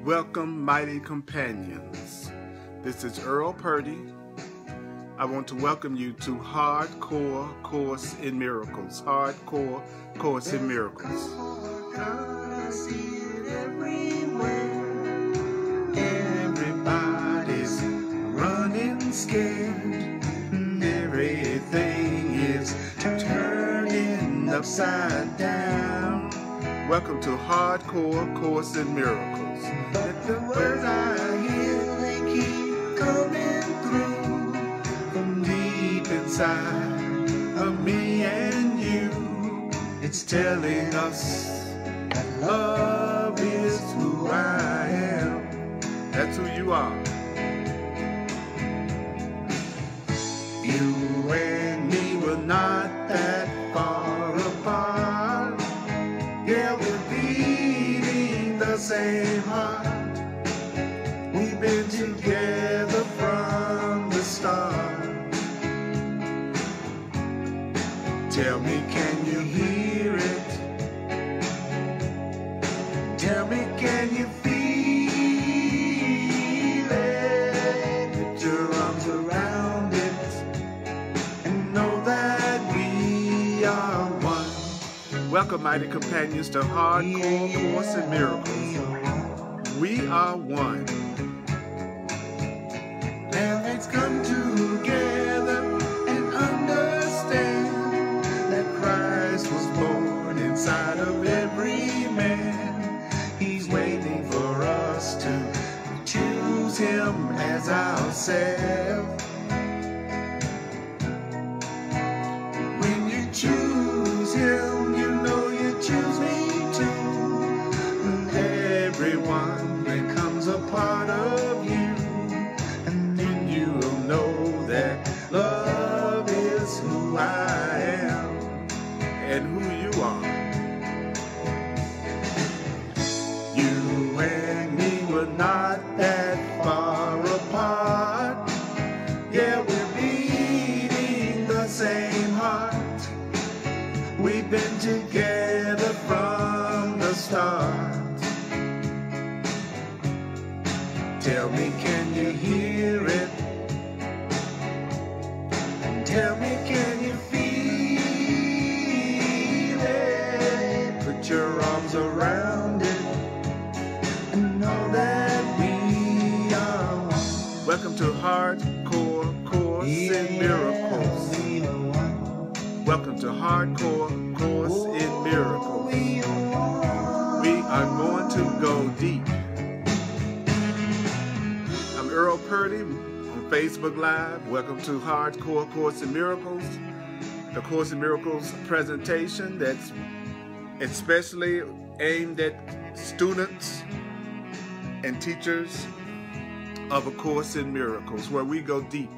Welcome, mighty companions. This is Earl Purdy. I want to welcome you to Hardcore Course in Miracles. Hardcore Course in Miracles. I see it everywhere. Everybody's running scared. Everything is turning upside down. Welcome to Hardcore Course in Miracles. But the words I hear, they keep coming through from deep inside of me and you. It's telling us that love is who I am. That's who you are. You and me were not that far apart. Yeah, we're beating the same heart. We've been together from the start. Tell me, can you hear it? Tell me, can you feel it? Put your arms around it and know that we are one. Welcome, mighty companions, to Hardcore Course in Miracles. We are one. Now let's come together and understand that Christ was born inside of every man. He's waiting for us to choose him as ourselves. When you choose him, you know you choose me too. And everyone becomes a part of you. You'll know that love is who I am And who you are. You and me were not that far apart. Yeah, we're beating the same heart. We've been together from the start. Tell me, can you hear it? Tell me, can you feel it? Put your arms around it and know that we are one. Welcome to Hardcore Course in Miracles. Welcome to Hardcore Course in Miracles. We are going to go deep. I'm Earl Purdy on Facebook Live. Welcome to Hardcore Course in Miracles, the Course in Miracles presentation that's especially aimed at students and teachers of A Course in Miracles, where we go deep.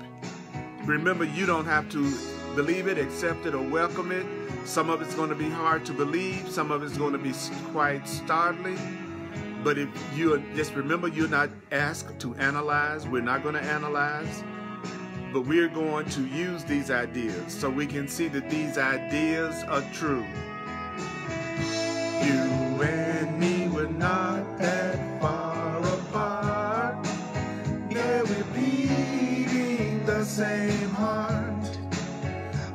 Remember, you don't have to believe it, accept it, or welcome it. Some of it's going to be hard to believe. Some of it's going to be quite startling. But if you just remember, you're not asked to analyze. We're not going to analyze. But we're going to use these ideas so we can see that these ideas are true. You and me were not that far apart. Yeah, we're beating the same heart.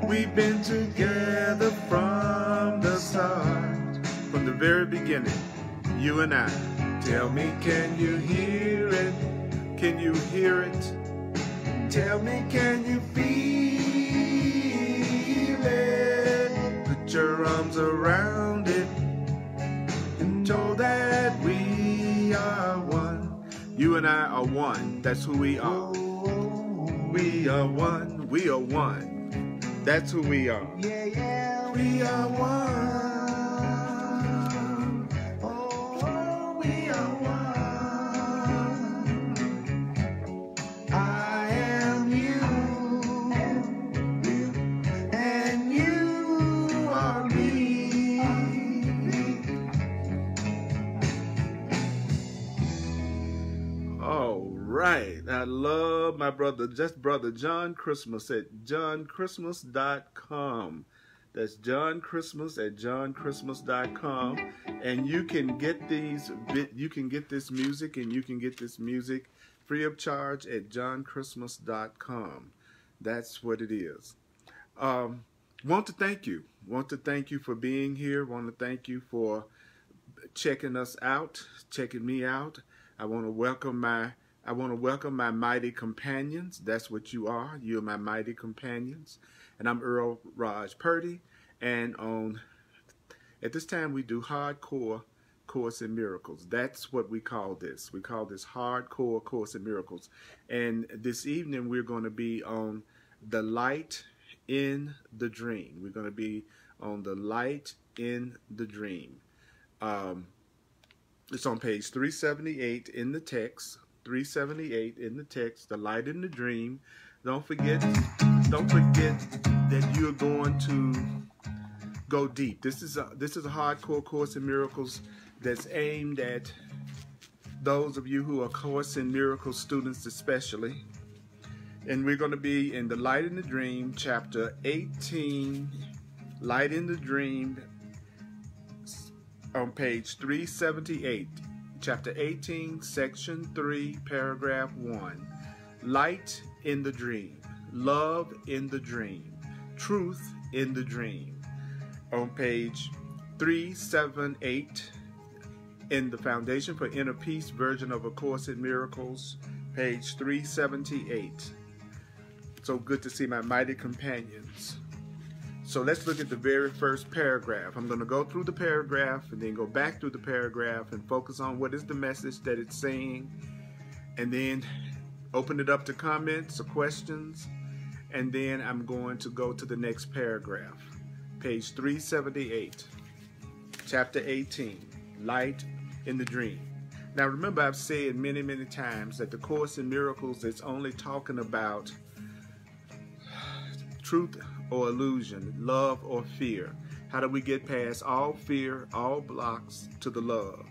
We've been together from the start. From the very beginning, you and I. Tell me, can you hear it? Can you hear it? Tell me, can you feel it? Put your arms around it and know that we are one. You and I are one. That's who we are. We are one. We are one. That's who we are. Yeah, yeah, we are one. Right. I love my brother John Christmas at johnChristmas.com. That's John Christmas at johnchristmas.com, and you can get this music, and you can get this music free of charge at johnchristmas.com. That's what it is. Want to thank you for being here. Want to thank you for checking us out, checking me out. I want to welcome my mighty companions. That's what you are. You're my mighty companions. And I'm Earl Purdy. And at this time we do hardcore Course in Miracles. That's what we call this. We call this hardcore Course in Miracles. And this evening we're going to be on the light in the dream. We're going to be on the light in the dream. It's on page 378 in the text. 378 in the text, the light in the dream. Don't forget that you're going to go deep. This is a hardcore Course in Miracles that's aimed at those of you who are Course in Miracles students especially. And we're going to be in the Light in the Dream, chapter 18, Light in the Dream, on page 378. Chapter 18, section 3, paragraph 1. Light in the dream, love in the dream, truth in the dream. On page 378 in the Foundation for Inner Peace version of A Course in Miracles, page 378. So good to see my mighty companions. So let's look at the very first paragraph. I'm going to go through the paragraph and then go back through the paragraph and focus on what is the message that it's saying, and then open it up to comments or questions, and then I'm going to go to the next paragraph. Page 378, chapter 18, Light in the Dream. Now remember, I've said many, many times that the Course in Miracles is only talking about truth or illusion, love or fear. How do we get past all fear, all blocks to the love?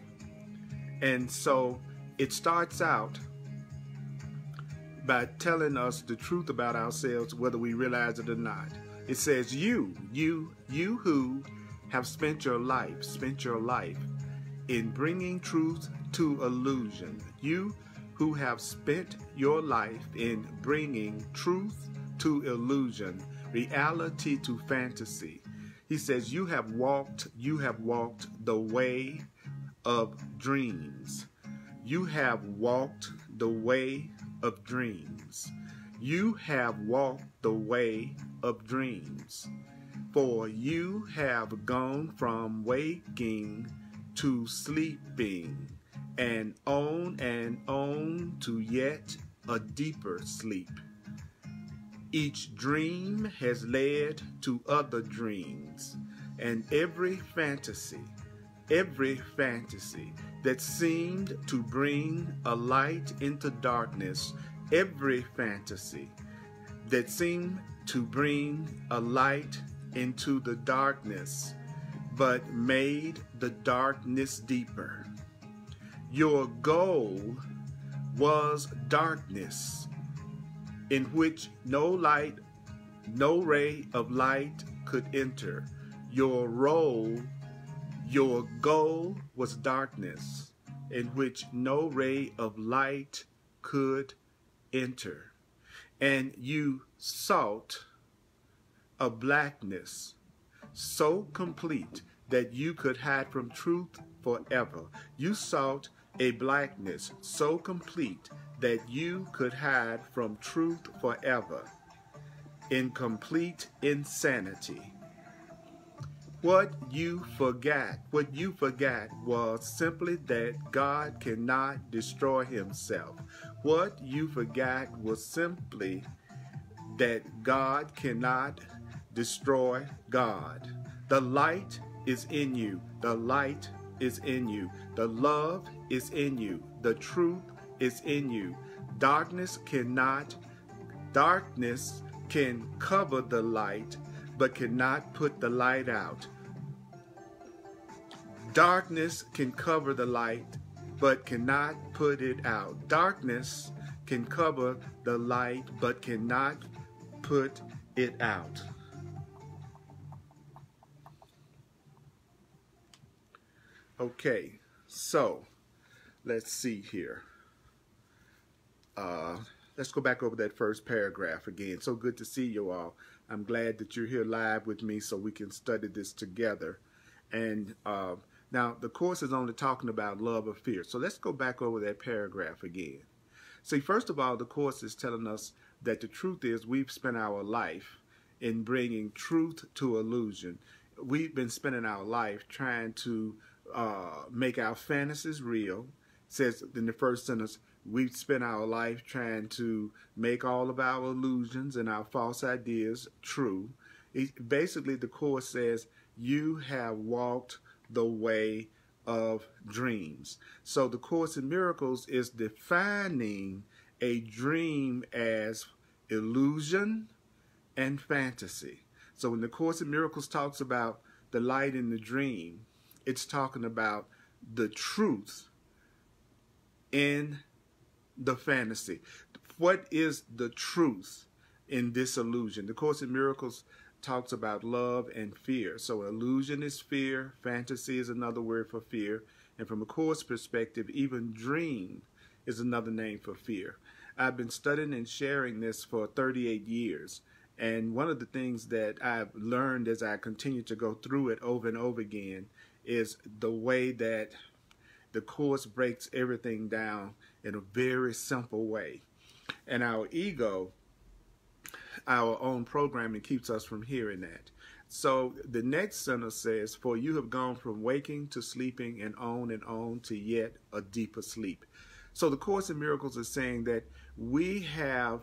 And so it starts out by telling us the truth about ourselves, whether we realize it or not. It says, you who have spent your life in bringing truth to illusion. You who have spent your life in bringing truth to illusion, reality to fantasy. He says, you have walked the way of dreams. You have walked the way of dreams. You have walked the way of dreams. For you have gone from waking to sleeping, and on to yet a deeper sleep. Each dream has led to other dreams, and every fantasy that seemed to bring a light into darkness, every fantasy that seemed to bring a light into the darkness, but made the darkness deeper. Your goal was darkness, in which no ray of light could enter. Your goal was darkness, in which no ray of light could enter. And you sought a blackness so complete that you could hide from truth forever. You sought a blackness so complete that you could hide from truth forever, in complete insanity. What you forgot was simply that God cannot destroy himself. What you forgot was simply that God cannot destroy God. The light is in you. The light is in you. The love is in you. The truth is in you. Darkness can cover the light, but cannot put the light out. Darkness can cover the light, but cannot put it out. Darkness can cover the light, but cannot put it out. Okay, so let's see here. Let's go back over that first paragraph again. So good to see you all. I'm glad that you're here live with me so we can study this together. And now the course is only talking about love or fear. So let's go back over that paragraph again. See, first of all, the course is telling us that the truth is we've spent our life in bringing truth to illusion. We've been spending our life trying to make our fantasies real. It says in the first sentence, we've spent our life trying to make all of our illusions and our false ideas true. Basically, the course says you have walked the way of dreams. So the Course in Miracles is defining a dream as illusion and fantasy. So when the Course in Miracles talks about the light in the dream, it's talking about the truth in the fantasy. What is the truth in this illusion? The Course in Miracles talks about love and fear. So illusion is fear, fantasy is another word for fear, and from a Course perspective, even dream is another name for fear. I've been studying and sharing this for 38 years, and one of the things that I've learned as I continue to go through it over and over again is the way that the Course breaks everything down in a very simple way. And our ego, our own programming, keeps us from hearing that. So the next sentence says, for you have gone from waking to sleeping and on to yet a deeper sleep. So the Course in Miracles is saying that we have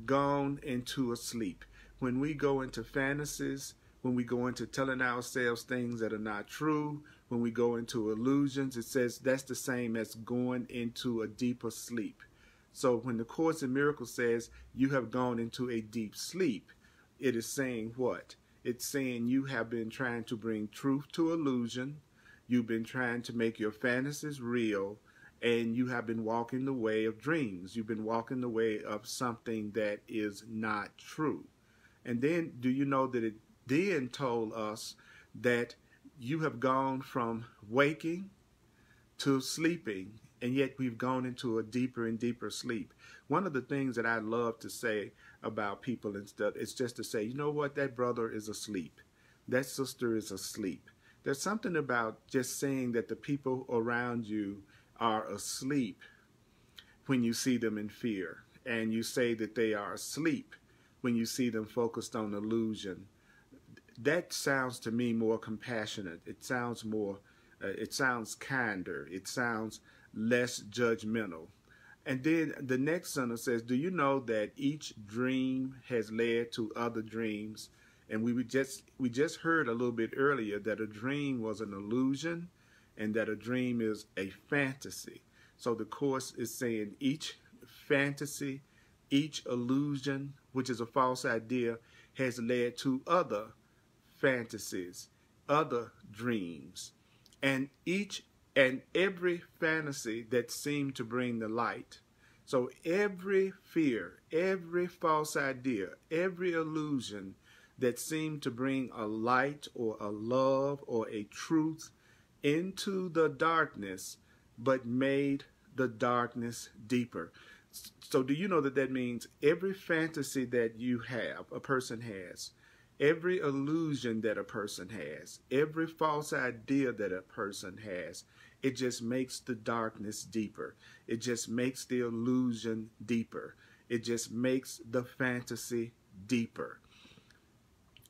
gone into a sleep. When we go into fantasies, when we go into telling ourselves things that are not true, when we go into illusions, it says that's the same as going into a deeper sleep. So when the Course in Miracles says you have gone into a deep sleep, it is saying what? It's saying you have been trying to bring truth to illusion, you've been trying to make your fantasies real, and you have been walking the way of dreams. You've been walking the way of something that is not true. And then, do you know that it then told us that you have gone from waking to sleeping, and yet we've gone into a deeper and deeper sleep. One of the things that I love to say about people and stuff is just to say, you know what, that brother is asleep. That sister is asleep. There's something about just saying that the people around you are asleep when you see them in fear, and you say that they are asleep when you see them focused on illusion. That sounds to me more compassionate. It sounds more, it sounds kinder. It sounds less judgmental. And then the next sentence says, do you know that each dream has led to other dreams? And we just heard a little bit earlier that a dream was an illusion and that a dream is a fantasy. So the Course is saying each fantasy, each illusion, which is a false idea, has led to other fantasies, other dreams. And each and every fantasy that seemed to bring the light. So every fear, every false idea, every illusion that seemed to bring a light or a love or a truth into the darkness, but made the darkness deeper. So do you know that that means every fantasy that you have, a person has, every illusion that a person has, every false idea that a person has, it just makes the darkness deeper. It just makes the illusion deeper. It just makes the fantasy deeper.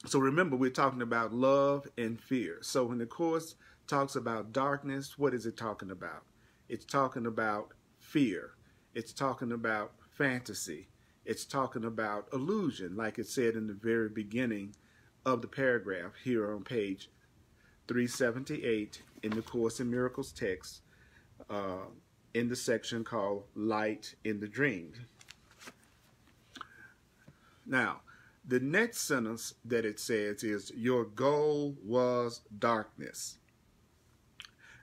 So remember, we're talking about love and fear. So when the Course talks about darkness, what is it talking about? It's talking about fear. It's talking about fantasy. It's talking about illusion, like it said in the very beginning of the paragraph here on page 378 in the Course in Miracles text, in the section called Light in the Dream. Now, the next sentence that it says is, your goal was darkness.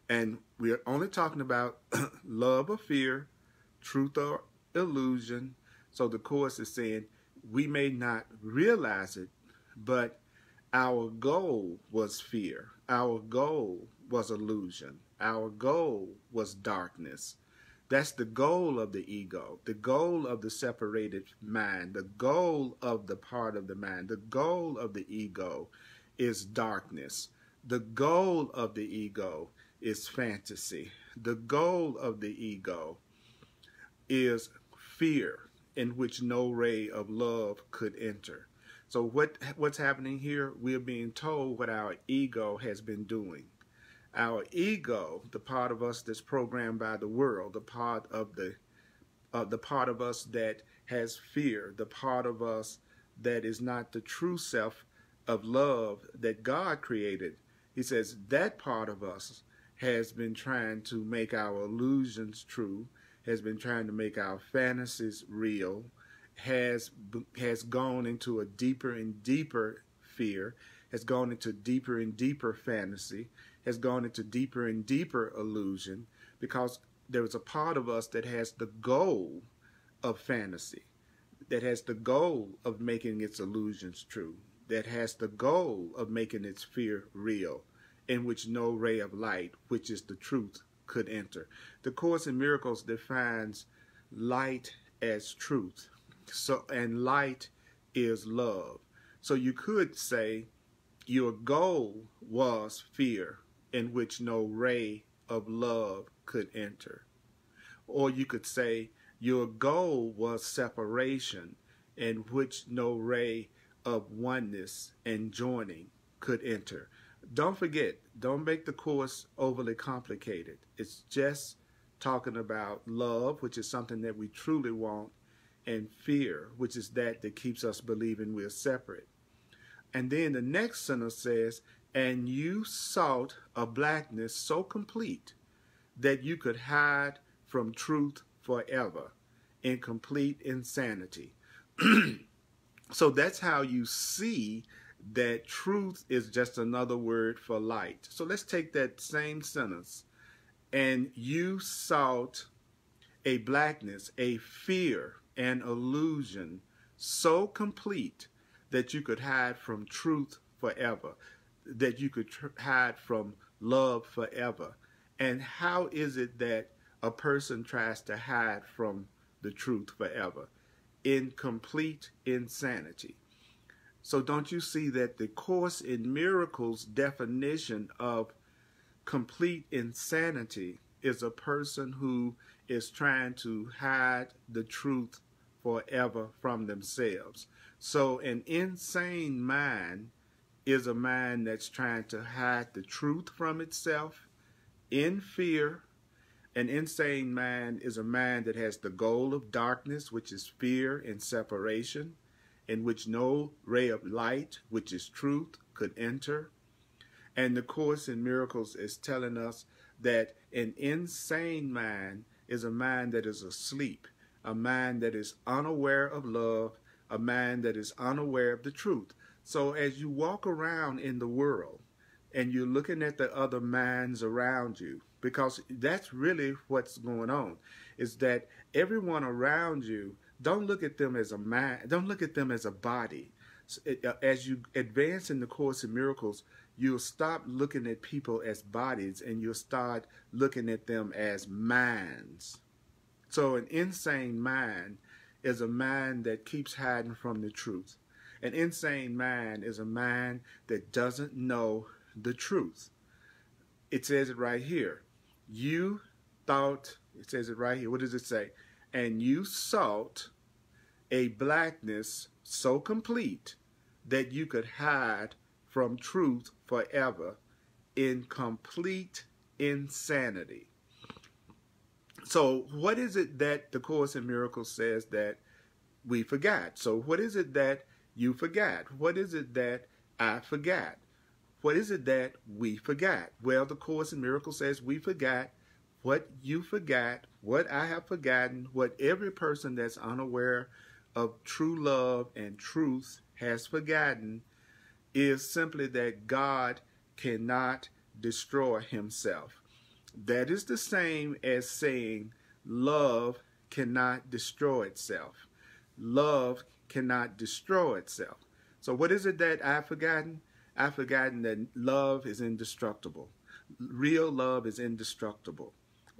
And we're only talking about love or fear, truth or illusion. So the Course is saying we may not realize it, but our goal was fear. Our goal was illusion. Our goal was darkness. That's the goal of the ego, the goal of the separated mind, the goal of the part of the mind, the goal of the ego is darkness. The goal of the ego is fantasy. The goal of the ego is fear in which no ray of love could enter. So what's happening here? We're being told what our ego has been doing. Our ego, the part of us that's programmed by the world, the part of us that has fear, the part of us that is not the true self of love that God created. He says that part of us has been trying to make our illusions true, has been trying to make our fantasies real, has gone into a deeper and deeper fear, has gone into deeper and deeper fantasy, has gone into deeper and deeper illusion, because there is a part of us that has the goal of fantasy, that has the goal of making its illusions true, that has the goal of making its fear real, in which no ray of light, which is the truth, could enter. The Course in Miracles defines light as truth. And light is love. So you could say your goal was fear, in which no ray of love could enter. Or you could say your goal was separation, in which no ray of oneness and joining could enter. Don't forget, don't make the Course overly complicated. It's just talking about love, which is something that we truly want, and fear, which is that keeps us believing we're separate. And then the next sentence says, and you sought a blackness so complete that you could hide from truth forever in complete insanity. So that's how you see that truth is just another word for light. So let's take that same sentence. And you sought a blackness, a fear, an illusion so complete that you could hide from truth forever, that you could hide from love forever. And how is it that a person tries to hide from the truth forever? In complete insanity. So don't you see that the Course in Miracles definition of complete insanity is a person who is trying to hide the truth forever from themselves. So an insane mind is a mind that's trying to hide the truth from itself in fear. An insane mind is a mind that has the goal of darkness, which is fear and separation, in which no ray of light, which is truth, could enter. And the Course in Miracles is telling us that an insane mind is a mind that is asleep, a mind that is unaware of love, a mind that is unaware of the truth. So as you walk around in the world and you're looking at the other minds around you, because that's really what's going on, is that everyone around you, don't look at them as a mind, don't look at them as a body. As you advance in the Course in Miracles, you'll stop looking at people as bodies and you'll start looking at them as minds. So an insane mind is a mind that keeps hiding from the truth. An insane mind is a mind that doesn't know the truth. It says it right here. You thought, it says it right here. What does it say? And you sought a blackness so complete that you could hide from truth forever in complete insanity. So what is it that the Course in Miracles says that we forgot? So what is it that you forgot? What is it that I forgot? What is it that we forgot? Well, the Course in Miracles says we forgot what you forgot, what I have forgotten, what every person that's unaware of true love and truth has forgotten, is simply that God cannot destroy himself. That is the same as saying love cannot destroy itself. Love cannot destroy itself. So what is it that I've forgotten? I've forgotten that love is indestructible. Real love is indestructible.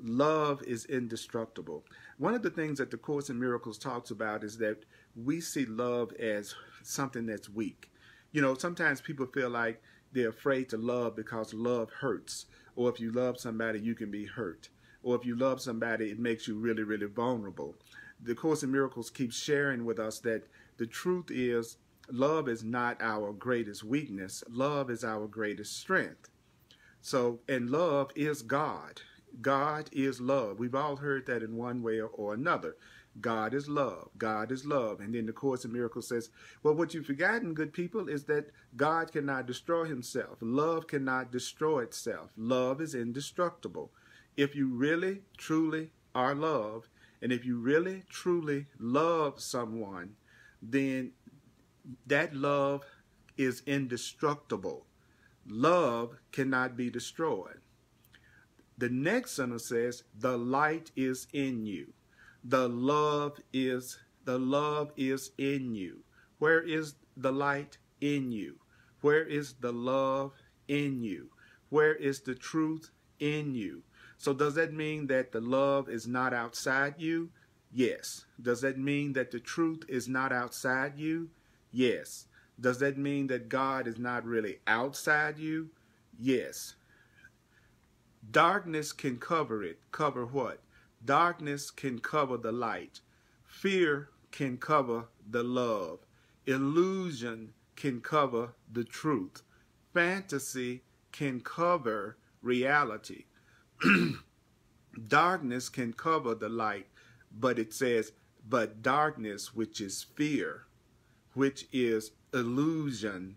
Love is indestructible. One of the things that the Course in Miracles talks about is that we see love as something that's weak. You know, sometimes people feel like they're afraid to love because love hurts. Or if you love somebody, you can be hurt. Or if you love somebody, it makes you really, really vulnerable. The Course in Miracles keeps sharing with us that the truth is love is not our greatest weakness. Love is our greatest strength. So, and love is God. God is love. We've all heard that in one way or another. God is love. God is love. And then the Course in Miracles says, well, what you've forgotten, good people, is that God cannot destroy himself. Love cannot destroy itself. Love is indestructible. If you really, truly are love, and if you really, truly love someone, then that love is indestructible. Love cannot be destroyed. The next sentence says, the light is in you. The love is in you. Where is the light? In you. Where is the love? In you. Where is the truth? In you. So does that mean that the love is not outside you? Yes. Does that mean that the truth is not outside you? Yes. Does that mean that God is not really outside you? Yes. Darkness can cover it. Cover what? Darkness can cover the light. Fear can cover the love. Illusion can cover the truth. Fantasy can cover reality. Darkness can cover the light, but it says, but darkness, which is fear, which is illusion,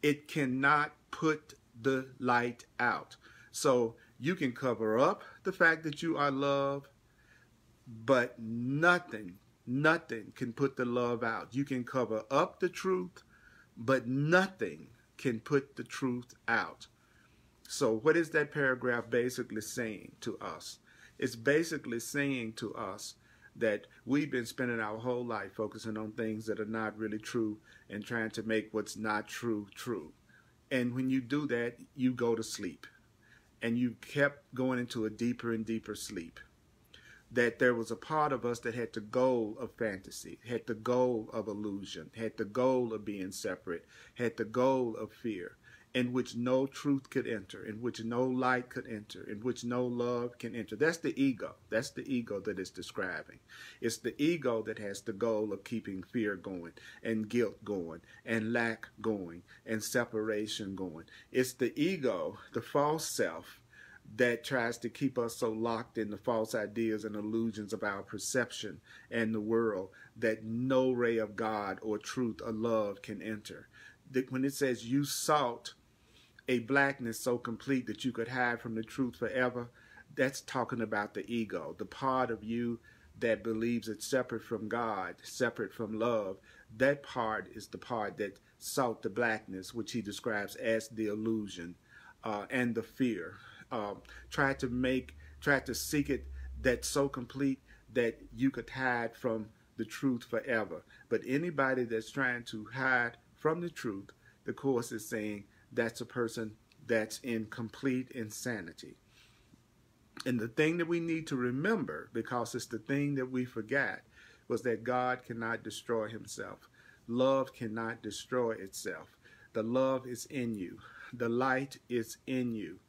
it cannot put the light out. So you can cover up the fact that you are love, but nothing can put the love out. You can cover up the truth, but nothing can put the truth out. So what is that paragraph basically saying to us? It's basically saying to us that we've been spending our whole life focusing on things that are not really true and trying to make what's not true, true. And when you do that, you go to sleep. And you kept going into a deeper and deeper sleep. That there was a part of us that had the goal of fantasy, had the goal of illusion, had the goal of being separate, had the goal of fear, in which no truth could enter, in which no light could enter, in which no love can enter. That's the ego. That's the ego that it's describing. It's the ego that has the goal of keeping fear going, and guilt going, and lack going, and separation going. It's the ego, the false self, that tries to keep us so locked in the false ideas and illusions of our perception and the world that no ray of God or truth or love can enter. When it says you sought a blackness so complete that you could hide from the truth forever, that's talking about the ego, the part of you that believes it's separate from God, separate from love. That part is the part that sought the blackness, which he describes as the illusion and the fear. Tried to seek it that's so complete that you could hide from the truth forever. But anybody that's trying to hide from the truth, the Course is saying that's a person that's in complete insanity. And the thing that we need to remember, because it's the thing that we forgot, was that God cannot destroy himself. Love cannot destroy itself. The love is in you. The light is in you.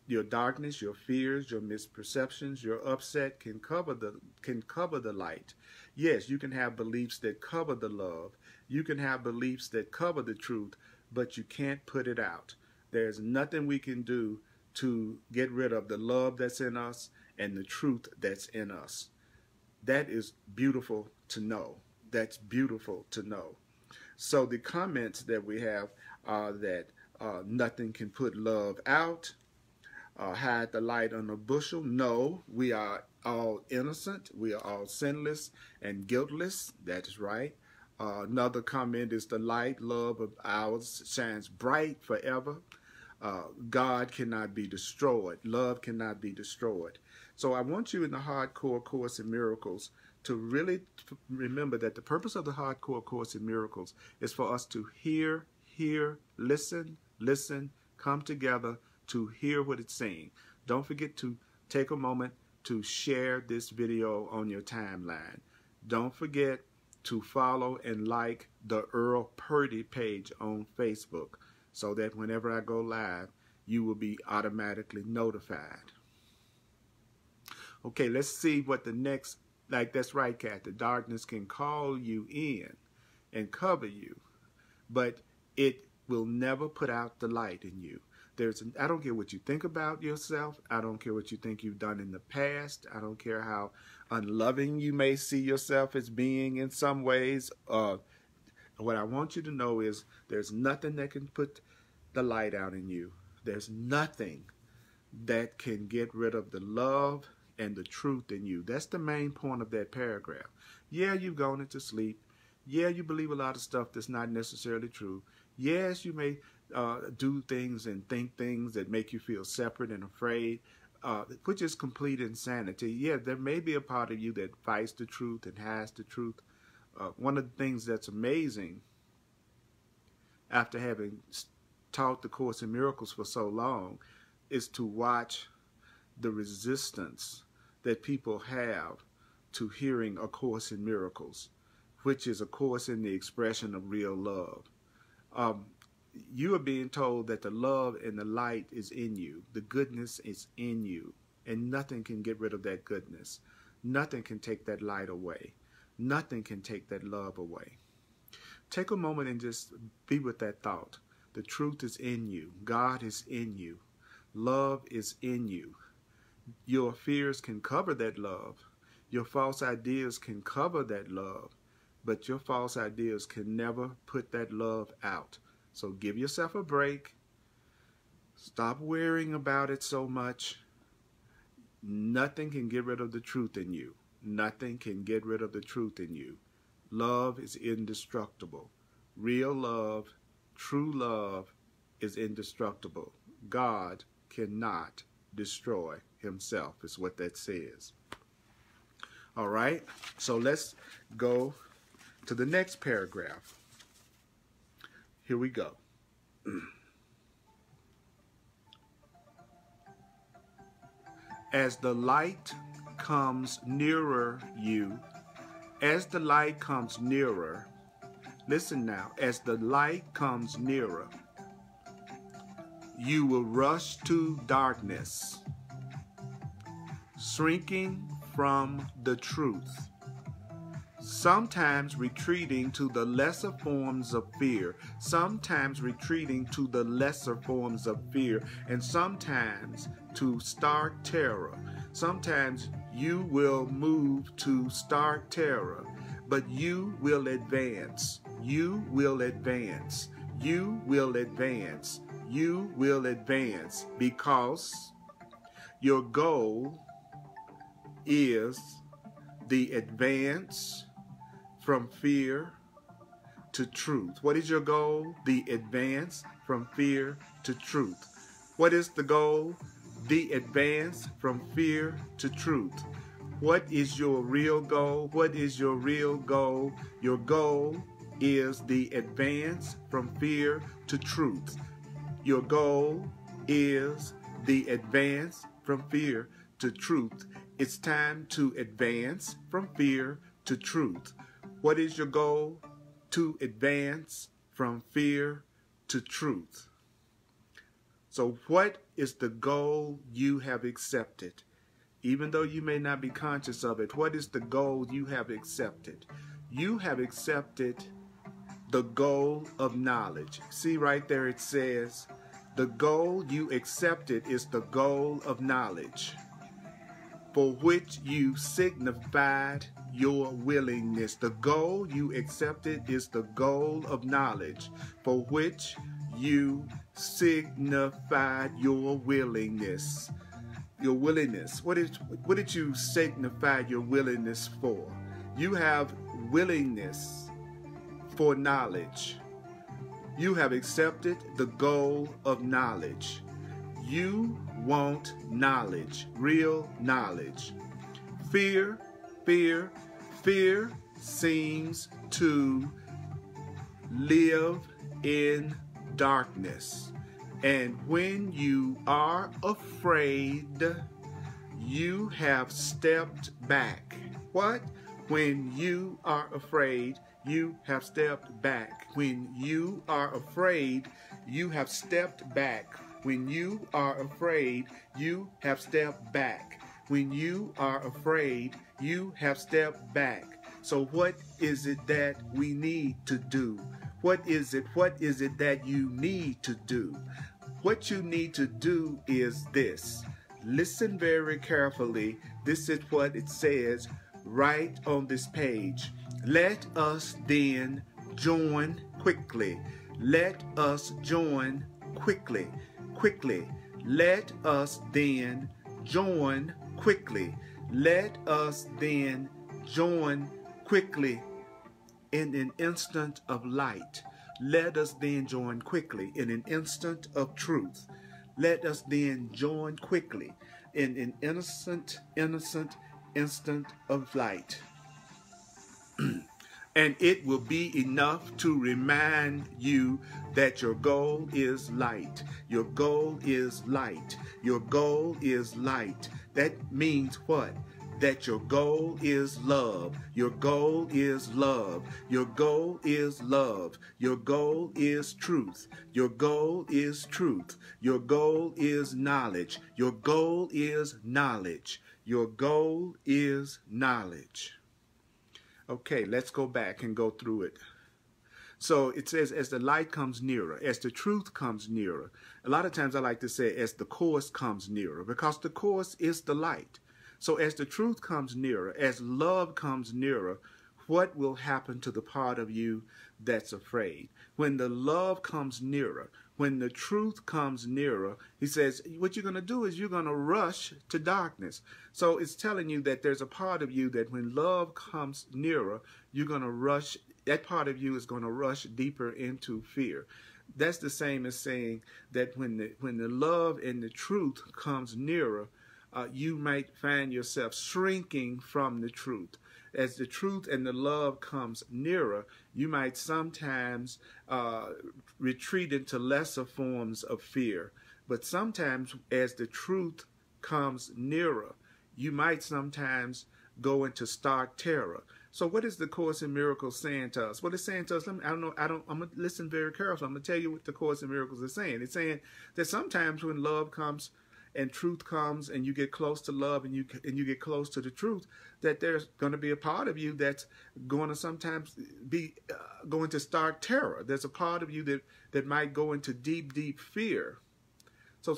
Your darkness, your fears, your misperceptions, your upset can cover the light. Yes, you can have beliefs that cover the love. You can have beliefs that cover the truth, but you can't put it out. There's nothing we can do to get rid of the love that's in us and the truth that's in us. That is beautiful to know. That's beautiful to know. So the comments that we have are that nothing can put love out. Hide the light on a bushel. No, we are all innocent. We are all sinless and guiltless. That is right. Another comment is the light, love of ours shines bright forever. God cannot be destroyed. Love cannot be destroyed. So I want you in the Hardcore Course in Miracles to really remember that the purpose of the Hardcore Course in Miracles is for us to hear, listen, come together, to hear what it's saying. Don't forget to take a moment to share this video on your timeline. Don't forget to follow and like the Earl Purdy page on Facebook so that whenever I go live, you will be automatically notified. Okay, let's see what the next, like that's right, Kat, the darkness can call you in and cover you, but it will never put out the light in you. I don't care what you think about yourself. I don't care what you think you've done in the past. I don't care how unloving you may see yourself as being in some ways. What I want you to know is there's nothing that can put the light out in you. There's nothing that can get rid of the love and the truth in you. That's the main point of that paragraph. Yeah, you've gone into sleep. Yeah, you believe a lot of stuff that's not necessarily true. Yes, you may do things and think things that make you feel separate and afraid, which is complete insanity. Yeah, there may be a part of you that fights the truth and hides the truth. One of the things that's amazing, after having taught the Course in Miracles for so long, is to watch the resistance that people have to hearing A Course in Miracles, which is a course in the expression of real love. You are being told that the love and the light is in you. The goodness is in you. And nothing can get rid of that goodness. Nothing can take that light away. Nothing can take that love away. Take a moment and just be with that thought. The truth is in you. God is in you. Love is in you. Your fears can cover that love. Your false ideas can cover that love. But your false ideas can never put that love out. So give yourself a break. Stop worrying about it so much. Nothing can get rid of the truth in you. Nothing can get rid of the truth in you. Love is indestructible. Real love, true love is indestructible. God cannot destroy himself, is what that says. All right, so let's go to the next paragraph. Here we go. As the light comes nearer you, as the light comes nearer, listen now, as the light comes nearer, you will rush to darkness, shrinking from the truth, sometimes retreating to the lesser forms of fear, sometimes retreating to the lesser forms of fear, and sometimes to stark terror. Sometimes you will move to stark terror, but you will advance. You will advance. You will advance. You will advance because your goal is the advance from fear to truth. What is your goal? The advance from fear to truth. What is the goal? The advance from fear to truth. What is your real goal? What is your real goal? Your goal is the advance from fear to truth. Your goal is the advance from fear to truth. It's time to advance from fear to truth. What is your goal? To advance from fear to truth. So what is the goal you have accepted? Even though you may not be conscious of it, what is the goal you have accepted? You have accepted the goal of knowledge. See right there it says, the goal you accepted is the goal of knowledge, for which you signified your willingness. The goal you accepted is the goal of knowledge, for which you signified your willingness. Your willingness. What did you signify your willingness for? You have willingness for knowledge. You have accepted the goal of knowledge. You want knowledge, real knowledge. Fear seems to live in darkness. And when you are afraid, you have stepped back. What? When you are afraid, you have stepped back. When you are afraid, you have stepped back. When you are afraid, you have stepped back. When you are afraid, you have stepped back. So what is it that we need to do? What is it that you need to do? What you need to do is this. Listen very carefully. This is what it says right on this page. Let us then join quickly. Let us join quickly. Quickly. Let us then join quickly. Let us then join quickly in an instant of light. Let us then join quickly in an instant of truth. Let us then join quickly in an innocent instant of light. And it will be enough to remind you that your goal is light. Your goal is light. Your goal is light. That means what? That your goal is love. Your goal is love. Your goal is love. Your goal is truth. Your goal is truth. Your goal is knowledge. Your goal is knowledge. Your goal is knowledge. Okay, let's go back and go through it. So it says, as the light comes nearer, as the truth comes nearer. A lot of times I like to say, as the course comes nearer, because the course is the light. So as the truth comes nearer, as love comes nearer, what will happen to the part of you that's afraid? When the love comes nearer, when the truth comes nearer, he says, what you're going to do is you're going to rush to darkness. So it's telling you that there's a part of you that when love comes nearer, you're going to rush, that part of you is going to rush deeper into fear. That's the same as saying that when the love and the truth comes nearer, you might find yourself shrinking from the truth. As the truth and the love comes nearer, you might sometimes retreat into lesser forms of fear. But sometimes as the truth comes nearer, you might sometimes go into stark terror. So what is the Course in Miracles saying to us? What it's saying to us, I'm going to listen very carefully. I'm going to tell you what the Course in Miracles is saying. It's saying that sometimes when love comes and truth comes and you get close to love and you get close to the truth, that there's going to be a part of you that's going to sometimes be going to stark terror. There's a part of you that might go into deep fear. So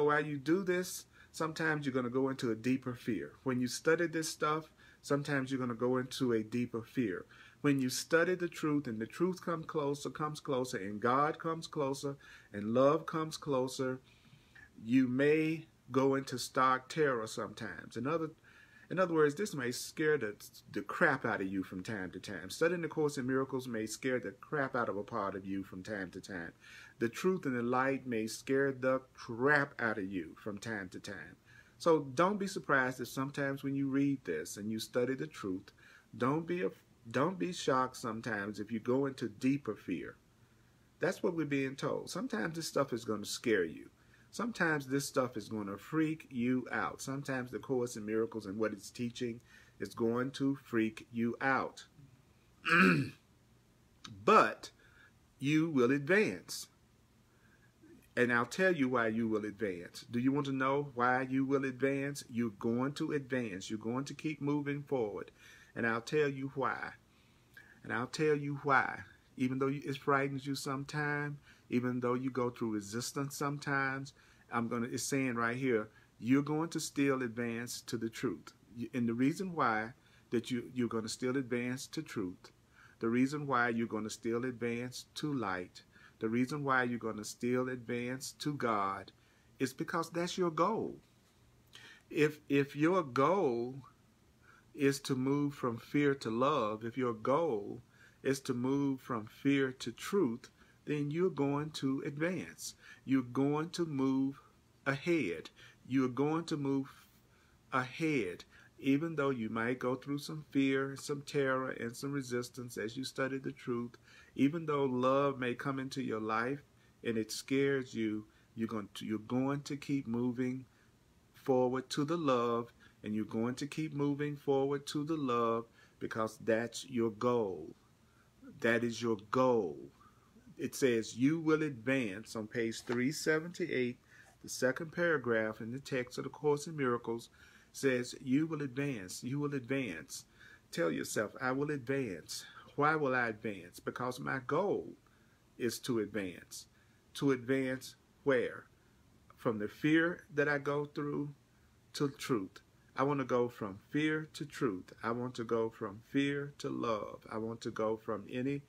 while you do this, sometimes you're going to go into a deeper fear. When you study this stuff, sometimes you're going to go into a deeper fear. When you study the truth and the truth comes closer, and God comes closer, and love comes closer, you may go into stark terror sometimes. In other words, this may scare the crap out of you from time to time. Studying the Course in Miracles may scare the crap out of a part of you from time to time. The truth and the light may scare the crap out of you from time to time. So don't be surprised if sometimes when you read this and you study the truth, don't be shocked sometimes if you go into deeper fear. That's what we're being told. Sometimes this stuff is going to scare you. Sometimes this stuff is going to freak you out. Sometimes the Course in Miracles and what it's teaching is going to freak you out. But you will advance. And I'll tell you why you will advance. Do you want to know why you will advance? You're going to advance. You're going to keep moving forward. And I'll tell you why. And I'll tell you why. Even though it frightens you sometimes, even though you go through resistance sometimes, it's saying right here, you're going to still advance to the truth. And the reason why that you're going to still advance to truth, the reason why you're going to still advance to light, the reason why you're going to still advance to God is because that's your goal. If your goal is to move from fear to love, if your goal is to move from fear to truth, then you're going to advance. You're going to move ahead. You're going to move ahead, even though you might go through some fear, some terror, and some resistance as you study the truth. Even though love may come into your life and it scares you, You're going to keep moving forward to the love, and you're going to keep moving forward to the love because that's your goal. That is your goal. It says you will advance on page 378. The second paragraph in the text of the Course in Miracles says you will advance. You will advance. Tell yourself, I will advance. Why will I advance? Because my goal is to advance. To advance where? From the fear that I go through to truth. I want to go from fear to truth. I want to go from fear to love. I want to go from any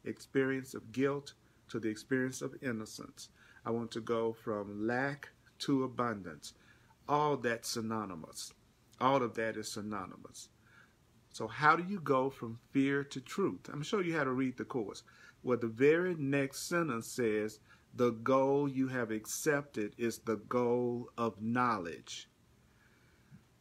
experience of guilt to the experience of innocence. I want to go from lack to abundance. All that's synonymous. All of that is synonymous. So how do you go from fear to truth? I'm going to show you how to read the Course. Well, the very next sentence says, the goal you have accepted is the goal of knowledge.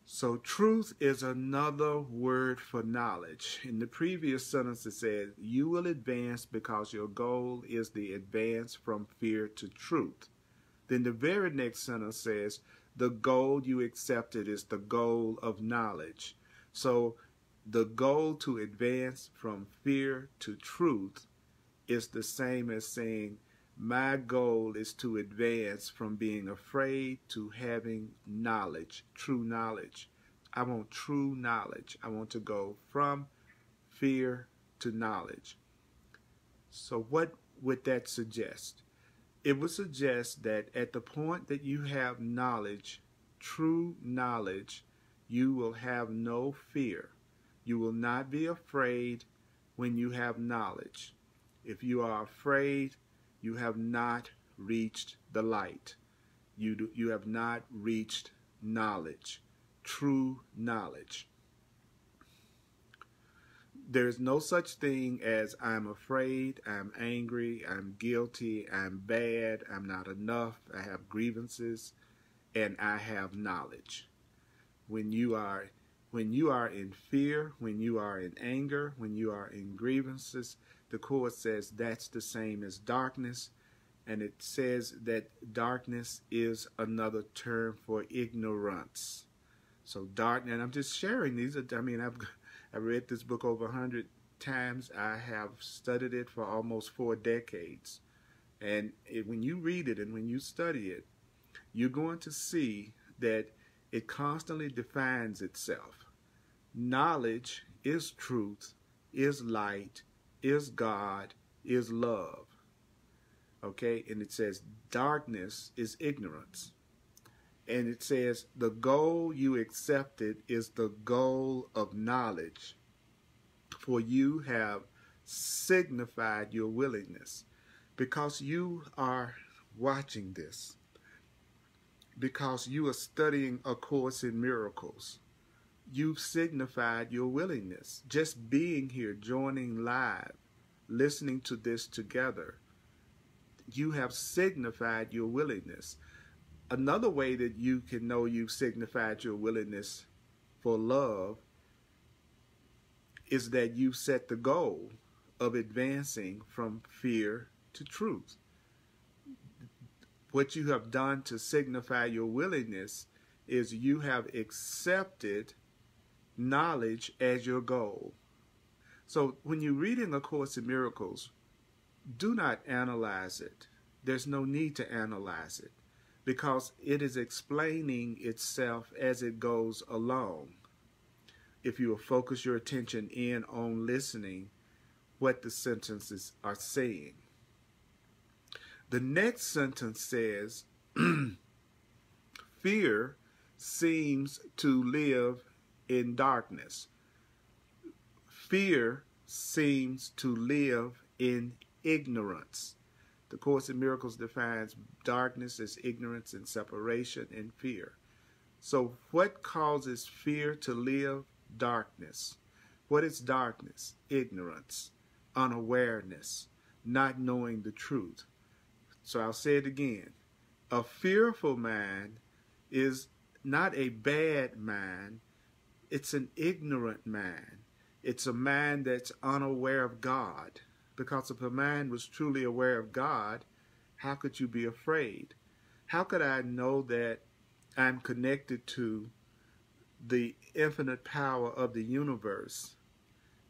So truth is another word for knowledge. In the previous sentence it said, you will advance because your goal is the advance from fear to truth. Then the very next sentence says, the goal you accepted is the goal of knowledge. So the goal to advance from fear to truth is the same as saying, my goal is to advance from being afraid to having knowledge, true knowledge. I want true knowledge. I want to go from fear to knowledge. So what would that suggest? It would suggest that at the point that you have knowledge, true knowledge, you will have no fear. You will not be afraid when you have knowledge. If you are afraid, you have not reached the light. You have not reached knowledge, true knowledge. There is no such thing as I'm afraid, I'm angry, I'm guilty, I'm bad, I'm not enough, I have grievances, and I have knowledge. When you are in fear, when you are in anger, when you are in grievances, the Course says that's the same as darkness, and it says that darkness is another term for ignorance. So darkness, and I'm just sharing these. I mean, I've read this book over 100 times. I have studied it for almost 4 decades. And when you read it and when you study it, you're going to see that it constantly defines itself. Knowledge is truth, is light, is God, is love. Okay, and it says darkness is ignorance. And it says the goal you accepted is the goal of knowledge, for you have signified your willingness. Because you are watching this, because you are studying A Course in Miracles, you've signified your willingness. Just being here, joining live, listening to this together, you have signified your willingness. Another way that you can know you've signified your willingness for love is that you set the goal of advancing from fear to truth. What you have done to signify your willingness is you have accepted knowledge as your goal. So when you're reading A Course in Miracles, do not analyze it. There's no need to analyze it because it is explaining itself as it goes along. If you will focus your attention in on listening what the sentences are saying. The next sentence says, fear seems to live in darkness. Fear seems to live in ignorance. The Course in Miracles defines darkness as ignorance and separation and fear. So what causes fear to live? Darkness. What is darkness? Ignorance, unawareness, not knowing the truth. So I'll say it again. A fearful mind is not a bad mind. It's an ignorant mind. It's a mind that's unaware of God. Because if a mind was truly aware of God, how could you be afraid? How could I know that I'm connected to the infinite power of the universe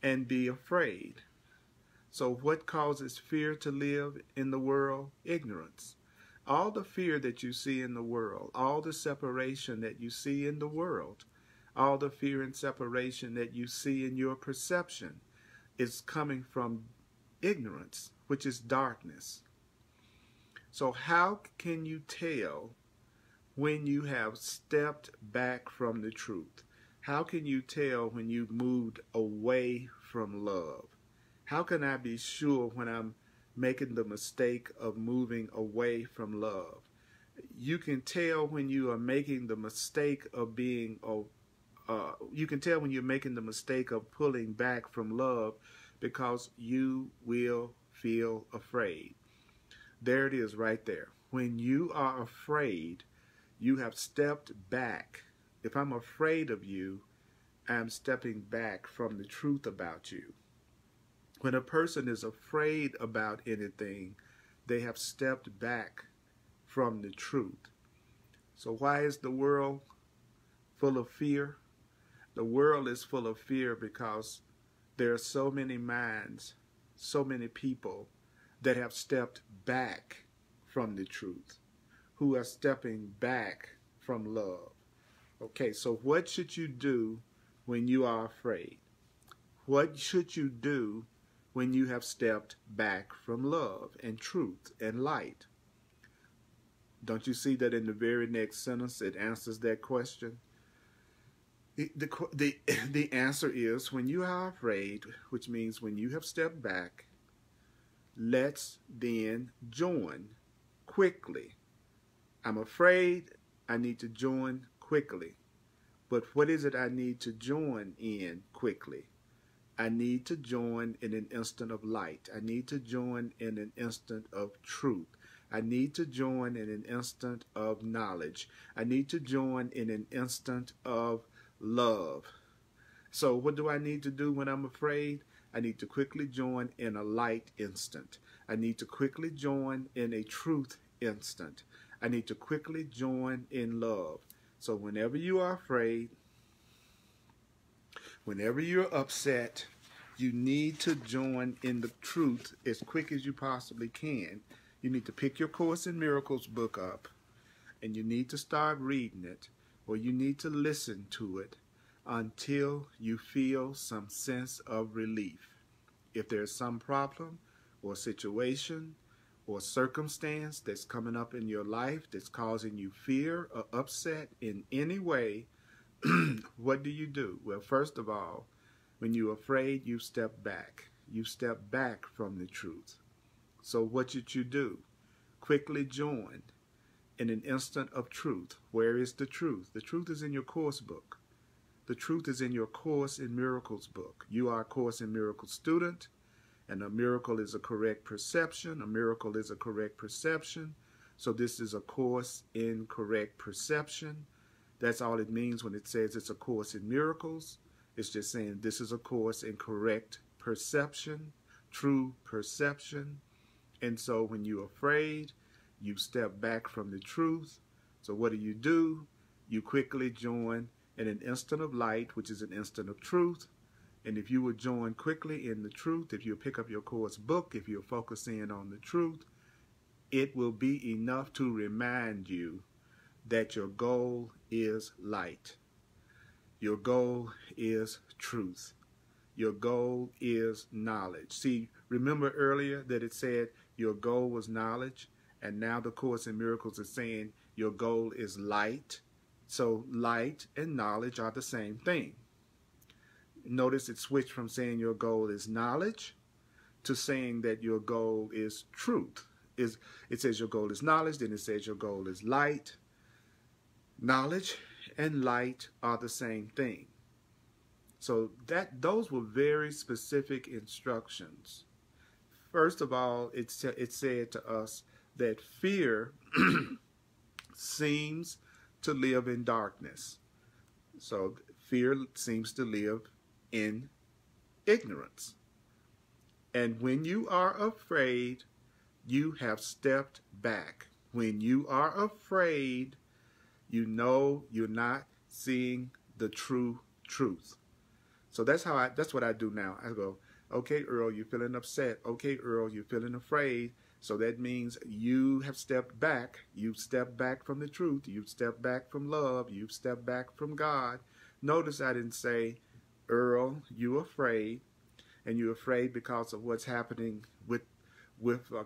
and be afraid? So what causes fear to live in the world? Ignorance. All the fear that you see in the world, all the separation that you see in the world, all the fear and separation that you see in your perception is coming from ignorance, which is darkness. So how can you tell when you have stepped back from the truth? How can you tell when you've moved away from love? How can I be sure when I'm making the mistake of moving away from love? You can tell when you are making the mistake of being, you can tell when you're making the mistake of pulling back from love, because you will feel afraid. There it is right there. When you are afraid, you have stepped back. If I'm afraid of you, I'm stepping back from the truth about you. When a person is afraid about anything, they have stepped back from the truth. So why is the world full of fear? The world is full of fear because there are so many minds, so many people that have stepped back from the truth, who are stepping back from love. Okay, so what should you do when you are afraid? What should you do when you have stepped back from love and truth and light? Don't you see that in the very next sentence it answers that question? The answer is, when you are afraid, which means when you have stepped back, let's then join quickly. I'm afraid, I need to join quickly. But what is it I need to join in quickly? I need to join in an instant of light. I need to join in an instant of truth. I need to join in an instant of knowledge. I need to join in an instant of love. So what do I need to do when I'm afraid? I need to quickly join in a light instant. I need to quickly join in a truth instant. I need to quickly join in love. So whenever you are afraid, whenever you're upset, you need to join in the truth as quick as you possibly can. You need to pick your Course in Miracles book up, and you need to start reading it, or you need to listen to it until you feel some sense of relief. If there's some problem or situation or circumstance that's coming up in your life that's causing you fear or upset in any way, what do? Well, first of all, when you're afraid, you step back. You step back from the truth. So what should you do? Quickly join in an instant of truth. Where is the truth? The truth is in your course book. The truth is in your Course in Miracles book. You are a Course in Miracles student, and a miracle is a correct perception. A miracle is a correct perception. So this is a Course in Correct Perception. That's all it means when it says it's a Course in Miracles. It's just saying this is a Course in Correct Perception, true perception. And so when you're afraid, you step back from the truth. So what do? You quickly join in an instant of light, which is an instant of truth. And if you would join quickly in the truth, if you pick up your course book, if you focus in on the truth, it will be enough to remind you that your goal is light. Your goal is truth. Your goal is knowledge. See, remember earlier that it said your goal was knowledge, and now the Course in Miracles is saying your goal is light. So light and knowledge are the same thing. Notice it switched from saying your goal is knowledge to saying that your goal is truth. It says your goal is knowledge, then it says your goal is light. Knowledge and light are the same thing. So those were very specific instructions. First of all, it said to us that fear seems to live in darkness. So fear seems to live in ignorance. And when you are afraid, you have stepped back. When you are afraid, you know you're not seeing the true truth. So that's what I do now. I go, okay, Earl, you're feeling upset. Okay, Earl, you're feeling afraid. So that means you have stepped back. You've stepped back from the truth. You've stepped back from love. You've stepped back from God. Notice I didn't say, Earl, you're afraid, and you're afraid because of what's happening with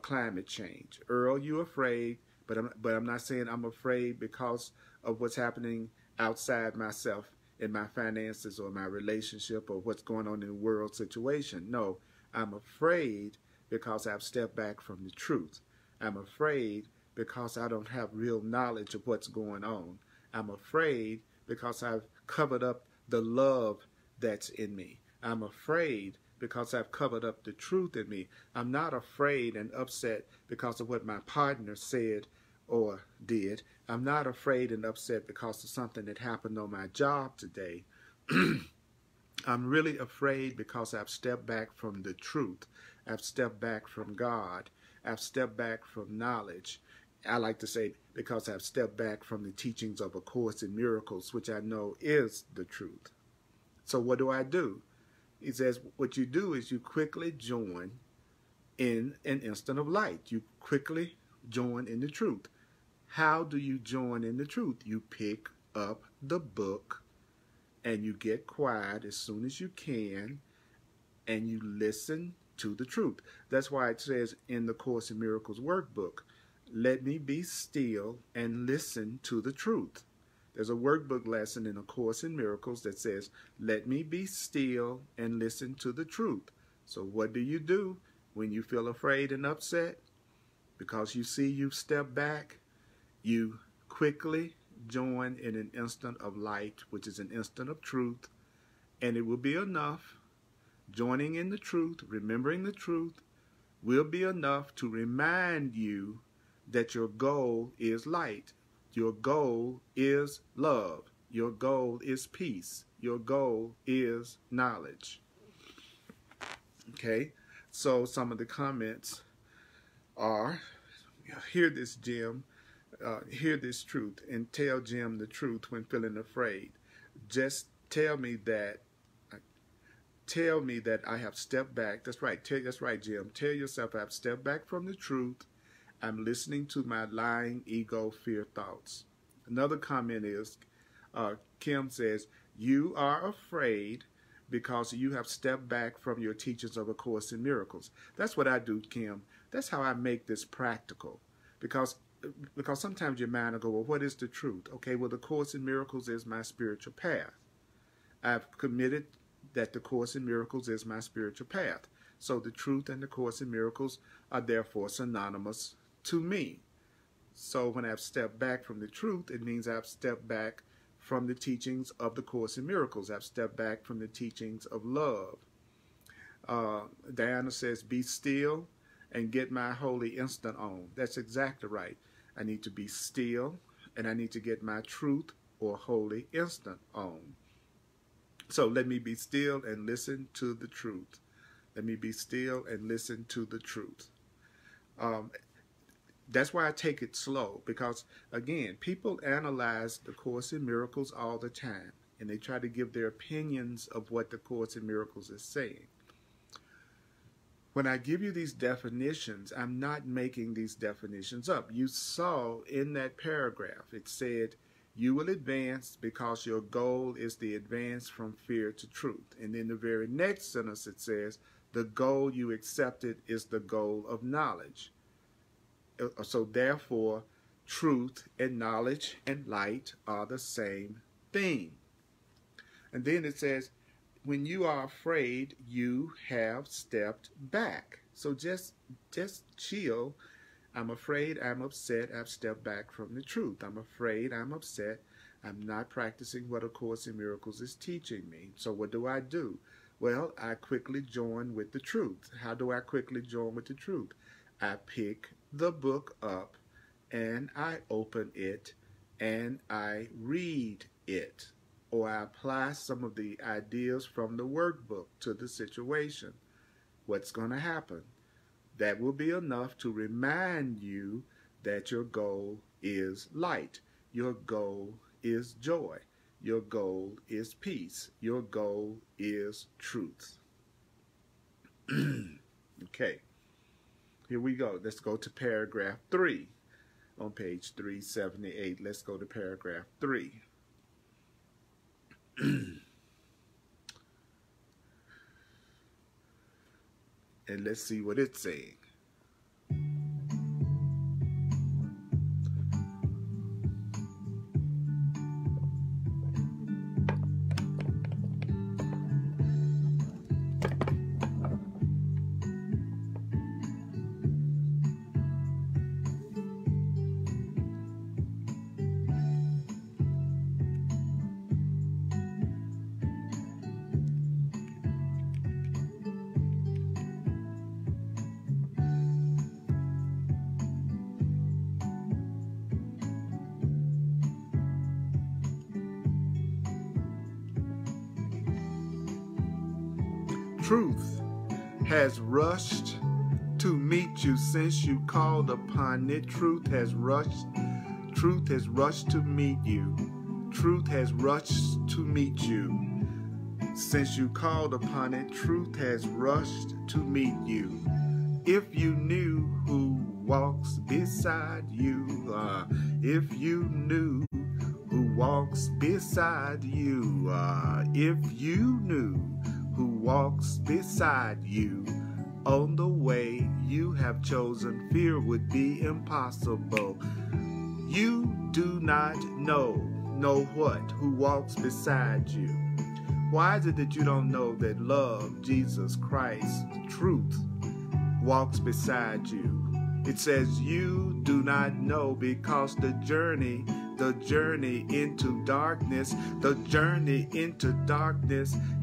climate change. Earl, you're afraid, but I'm not saying I'm afraid because of what's happening outside myself in my finances or my relationship or what's going on in the world situation. No, I'm afraid because I've stepped back from the truth. I'm afraid because I don't have real knowledge of what's going on. I'm afraid because I've covered up the love that's in me. I'm afraid because I've covered up the truth in me. I'm not afraid and upset because of what my partner said or did. I'm not afraid and upset because of something that happened on my job today. I'm really afraid because I've stepped back from the truth. I've stepped back from God. I've stepped back from knowledge. I like to say because I've stepped back from the teachings of A Course in Miracles, which I know is the truth. So what do? He says what you do is you quickly join in an instant of light. You quickly join in the truth. How do you join in the truth? You pick up the book and you get quiet as soon as you can and you listen to the truth. That's why it says in the Course in Miracles workbook, let me be still and listen to the truth. There's a workbook lesson in A Course in Miracles that says, let me be still and listen to the truth. So what do when you feel afraid and upset? Because you see you've stepped back, you quickly join in an instant of light, which is an instant of truth, and it will be enough. Joining in the truth, remembering the truth, will be enough to remind you that your goal is light. Your goal is love. Your goal is peace. Your goal is knowledge. Okay, so some of the comments are, hear this, Jim. Hear this truth and tell Jim the truth when feeling afraid. Just tell me that I have stepped back. That's right. That's right, Jim. Tell yourself I've stepped back from the truth. I'm listening to my lying ego fear thoughts. Another comment is, Kim says, you are afraid because you have stepped back from your teachings of A Course in Miracles. That's what I do, Kim. That's how I make this practical. Because sometimes your mind will go, well, what is the truth? Okay, well, the Course in Miracles is my spiritual path. I've committed that the Course in Miracles is my spiritual path. So the truth and the Course in Miracles are therefore synonymous to me. So when I've stepped back from the truth, it means I've stepped back from the teachings of the Course in Miracles. I've stepped back from the teachings of love. Diana says, be still and get my holy instant on. That's exactly right. I need to be still and I need to get my truth or holy instant on. So let me be still and listen to the truth. Let me be still and listen to the truth. That's why I take it slow, because again, people analyze the Course in Miracles all the time and they try to give their opinions of what the Course in Miracles is saying. When I give you these definitions, I'm not making these definitions up. You saw in that paragraph, it said, you will advance because your goal is the advance from fear to truth. And in the very next sentence, it says, the goal you accepted is the goal of knowledge. So therefore, truth and knowledge and light are the same thing. And then it says, when you are afraid, you have stepped back. So just chill. I'm afraid, I'm upset, I've stepped back from the truth. I'm afraid, I'm upset, I'm not practicing what A Course in Miracles is teaching me. So what do? Well, I quickly join with the truth. How do I quickly join with the truth? I pick the book up and I open it and I read it. Or I apply some of the ideas from the workbook to the situation. What's going to happen? That will be enough to remind you that your goal is light. Your goal is joy. Your goal is peace. Your goal is truth. Okay, here we go. Let's go to paragraph 3 on page 378. Let's go to paragraph 3. And let's see what it's saying. Truth has rushed to meet you since you called upon it. Truth has rushed to meet you. Truth has rushed to meet you since you called upon it. Truth has rushed to meet you. If you knew who walks beside you, if you knew who walks beside you, if you knew who walks beside you on the way you have chosen, fear would be impossible. You do not know what who walks beside you. Why is it that you don't know that love, Jesus Christ, truth, walks beside you? It says you do not know because the journey into darkness,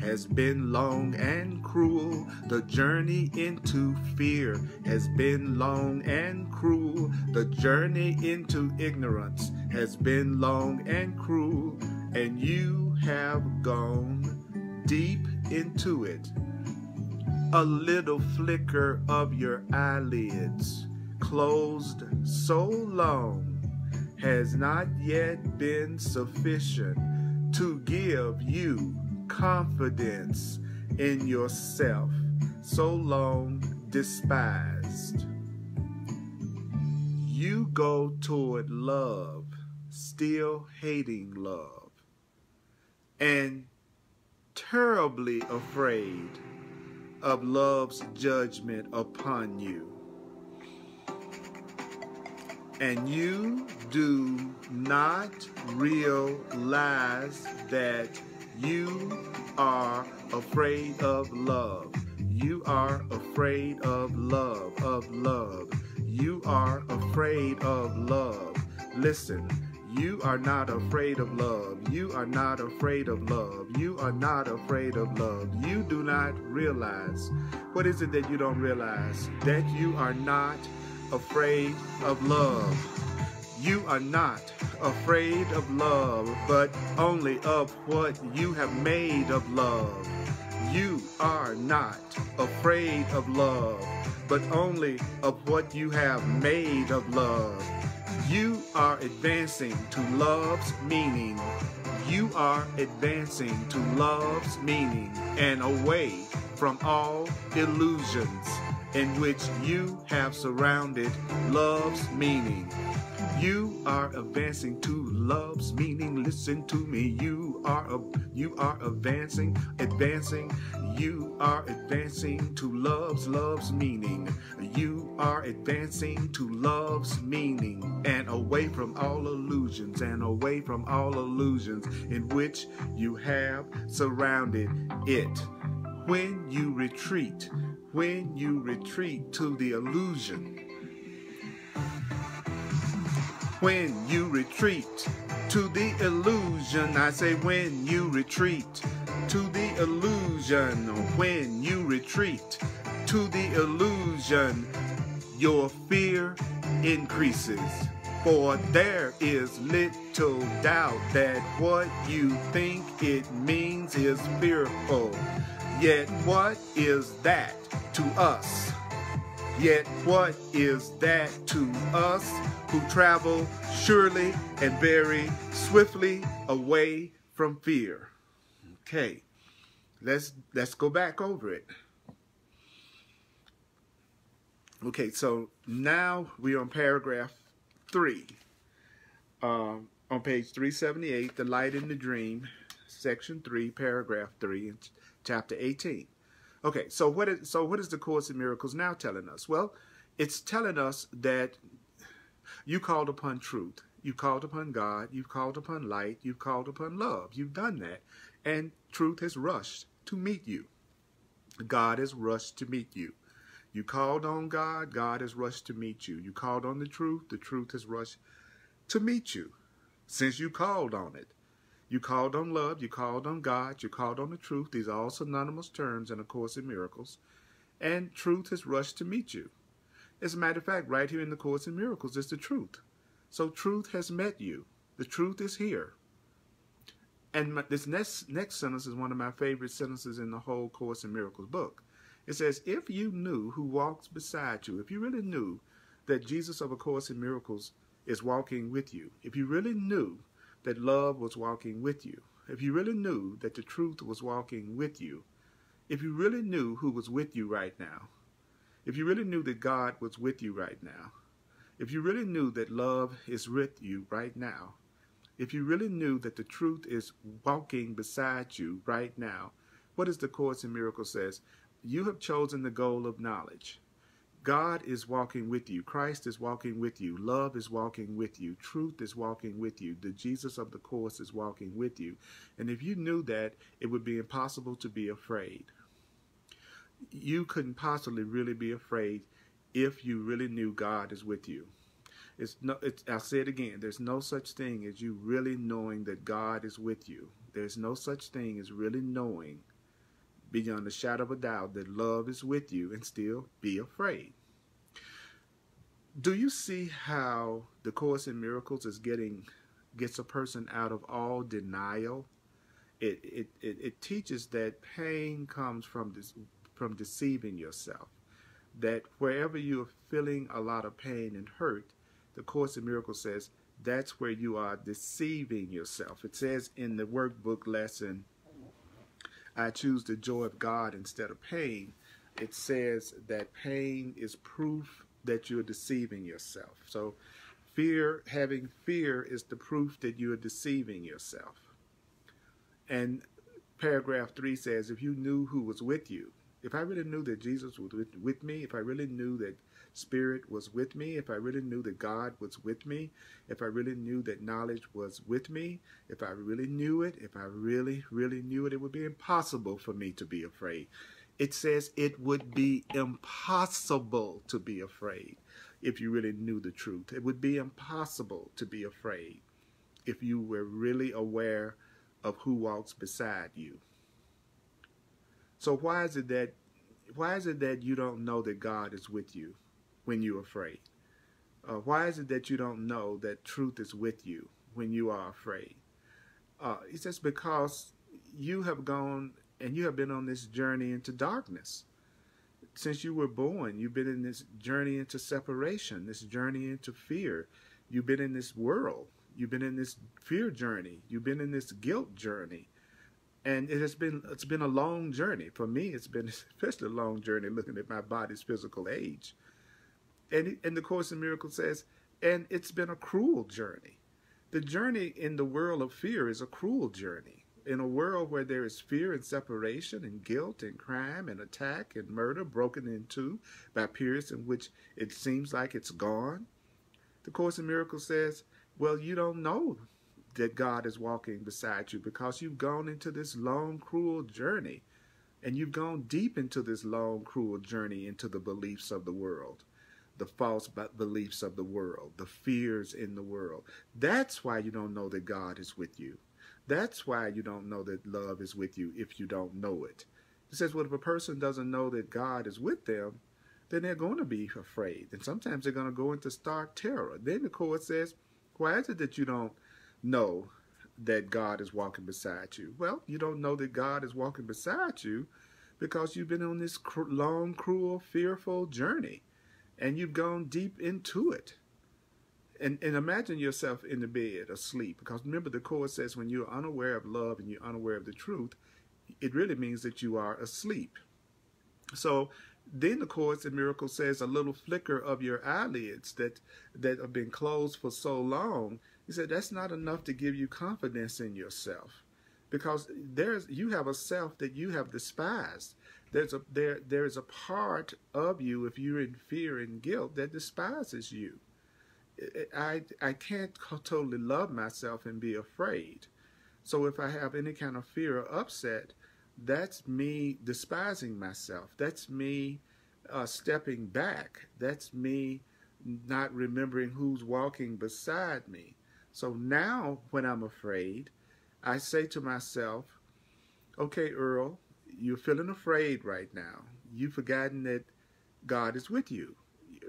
has been long and cruel. The journey into fear has been long and cruel. The journey into ignorance has been long and cruel. And you have gone deep into it. A little flicker of your eyelids, closed so long, has not yet been sufficient to give you confidence in yourself, so long despised. You go toward love, still hating love, and terribly afraid of love's judgment upon you. And you do not realize that you are afraid of love. You are afraid of love, You are afraid of love. Listen, you are not afraid of love. You are not afraid of love. You are not afraid of love. You do not realize. What is it that you don't realize? That you are not afraid of love. You are not afraid of love, but only of what you have made of love. You are not afraid of love, but only of what you have made of love. You are advancing to love's meaning. You are advancing to love's meaning and away from all illusions in which you have surrounded love's meaning. You are advancing to love's meaning. Listen to me. You are advancing. You are advancing to love's meaning. You are advancing to love's meaning and away from all illusions in which you have surrounded it. When you retreat to the illusion, when you retreat to the illusion, I say when you retreat to the illusion, when you retreat to the illusion, your fear increases. For there is little doubt that what you think it means is fearful. Yet what is that to us? Yet what is that to us who travel surely and very swiftly away from fear? Okay, let's go back over it. Okay, so now we're on paragraph 3. On page 378, The Light in the Dream, section 3, paragraph 3, in chapter 18. Okay, so what is the Course in Miracles now telling us? Well, it's telling us that you called upon truth, you called upon God, you've called upon light, you've called upon love. You've done that, and truth has rushed to meet you. God has rushed to meet you. You called on God, God has rushed to meet you. You called on the truth has rushed to meet you. Since you called on it, you called on love, you called on God, you called on the truth. These are all synonymous terms in A Course in Miracles. And truth has rushed to meet you. As a matter of fact, right here in the Course in Miracles is the truth. So truth has met you. The truth is here. And this next sentence is one of my favorite sentences in the whole Course in Miracles book. It says, if you knew who walks beside you, if you really knew that Jesus of A Course in Miracles is walking with you, if you really knew that love was walking with you, if you really knew that the truth was walking with you, if you really knew who was with you right now, if you really knew that God was with you right now, if you really knew that love is with you right now, if you really knew that the truth is walking beside you right now, what does the Course in Miracles says? You have chosen the goal of knowledge. God is walking with you. Christ is walking with you. Love is walking with you. Truth is walking with you. The Jesus of the Course is walking with you. And if you knew that, it would be impossible to be afraid. You couldn't possibly really be afraid if you really knew God is with you. I'll say it again. There's no such thing as you really knowing that God is with you. There's no such thing as really knowing beyond a shadow of a doubt that love is with you and still be afraid. Do you see how the Course in Miracles gets a person out of all denial? It teaches that pain comes from deceiving yourself. That wherever you are feeling a lot of pain and hurt, the Course in Miracles says that's where you are deceiving yourself. It says in the workbook lesson, I choose the joy of God instead of pain. It says that pain is proof that you're deceiving yourself. So having fear is the proof that you are deceiving yourself. And paragraph 3 says, if you knew who was with you, if I really knew that Jesus was with me, if I really knew that Spirit was with me, if I really knew that God was with me, if I really knew that knowledge was with me, if I really knew it, if I really, really knew it, it would be impossible for me to be afraid. It says it would be impossible to be afraid if you really knew the truth. It would be impossible to be afraid if you were really aware of who walks beside you. So why is it that you don't know that God is with you when you're afraid? Why is it that you don't know that truth is with you when you are afraid? It's just because you have gone and you have been on this journey into darkness. Since you were born, you've been in this journey into separation, this journey into fear. You've been in this world. You've been in this fear journey. You've been in this guilt journey. And it's been a long journey. For me, it's been especially a long journey looking at my body's physical age. And the Course in Miracles says, and it's been a cruel journey. The journey in the world of fear is a cruel journey. In a world where there is fear and separation and guilt and crime and attack and murder broken into by periods in which it seems like it's gone, the Course in Miracles says, well, you don't know that God is walking beside you because you've gone into this long, cruel journey. And you've gone deep into this long, cruel journey into the beliefs of the world, the false beliefs of the world, the fears in the world. That's why you don't know that God is with you. That's why you don't know that love is with you if you don't know it. It says, well, if a person doesn't know that God is with them, then they're going to be afraid. And sometimes they're going to go into stark terror. Then the Course says, why is it that you don't know that God is walking beside you? Well, you don't know that God is walking beside you because you've been on this long, cruel, fearful journey. and you've gone deep into it. And imagine yourself in the bed asleep, because remember the Course says when you're unaware of love and you're unaware of the truth, it really means that you are asleep. So then the Course in Miracles says a little flicker of your eyelids that have been closed for so long. He said that's not enough to give you confidence in yourself, because you have a self that you have despised. There is a part of you, if you're in fear and guilt, that despises you. I can't totally love myself and be afraid. So if I have any kind of fear or upset, that's me despising myself. That's me stepping back. That's me not remembering who's walking beside me. So now when I'm afraid, I say to myself, okay, Earl, you're feeling afraid right now. You've forgotten that God is with you.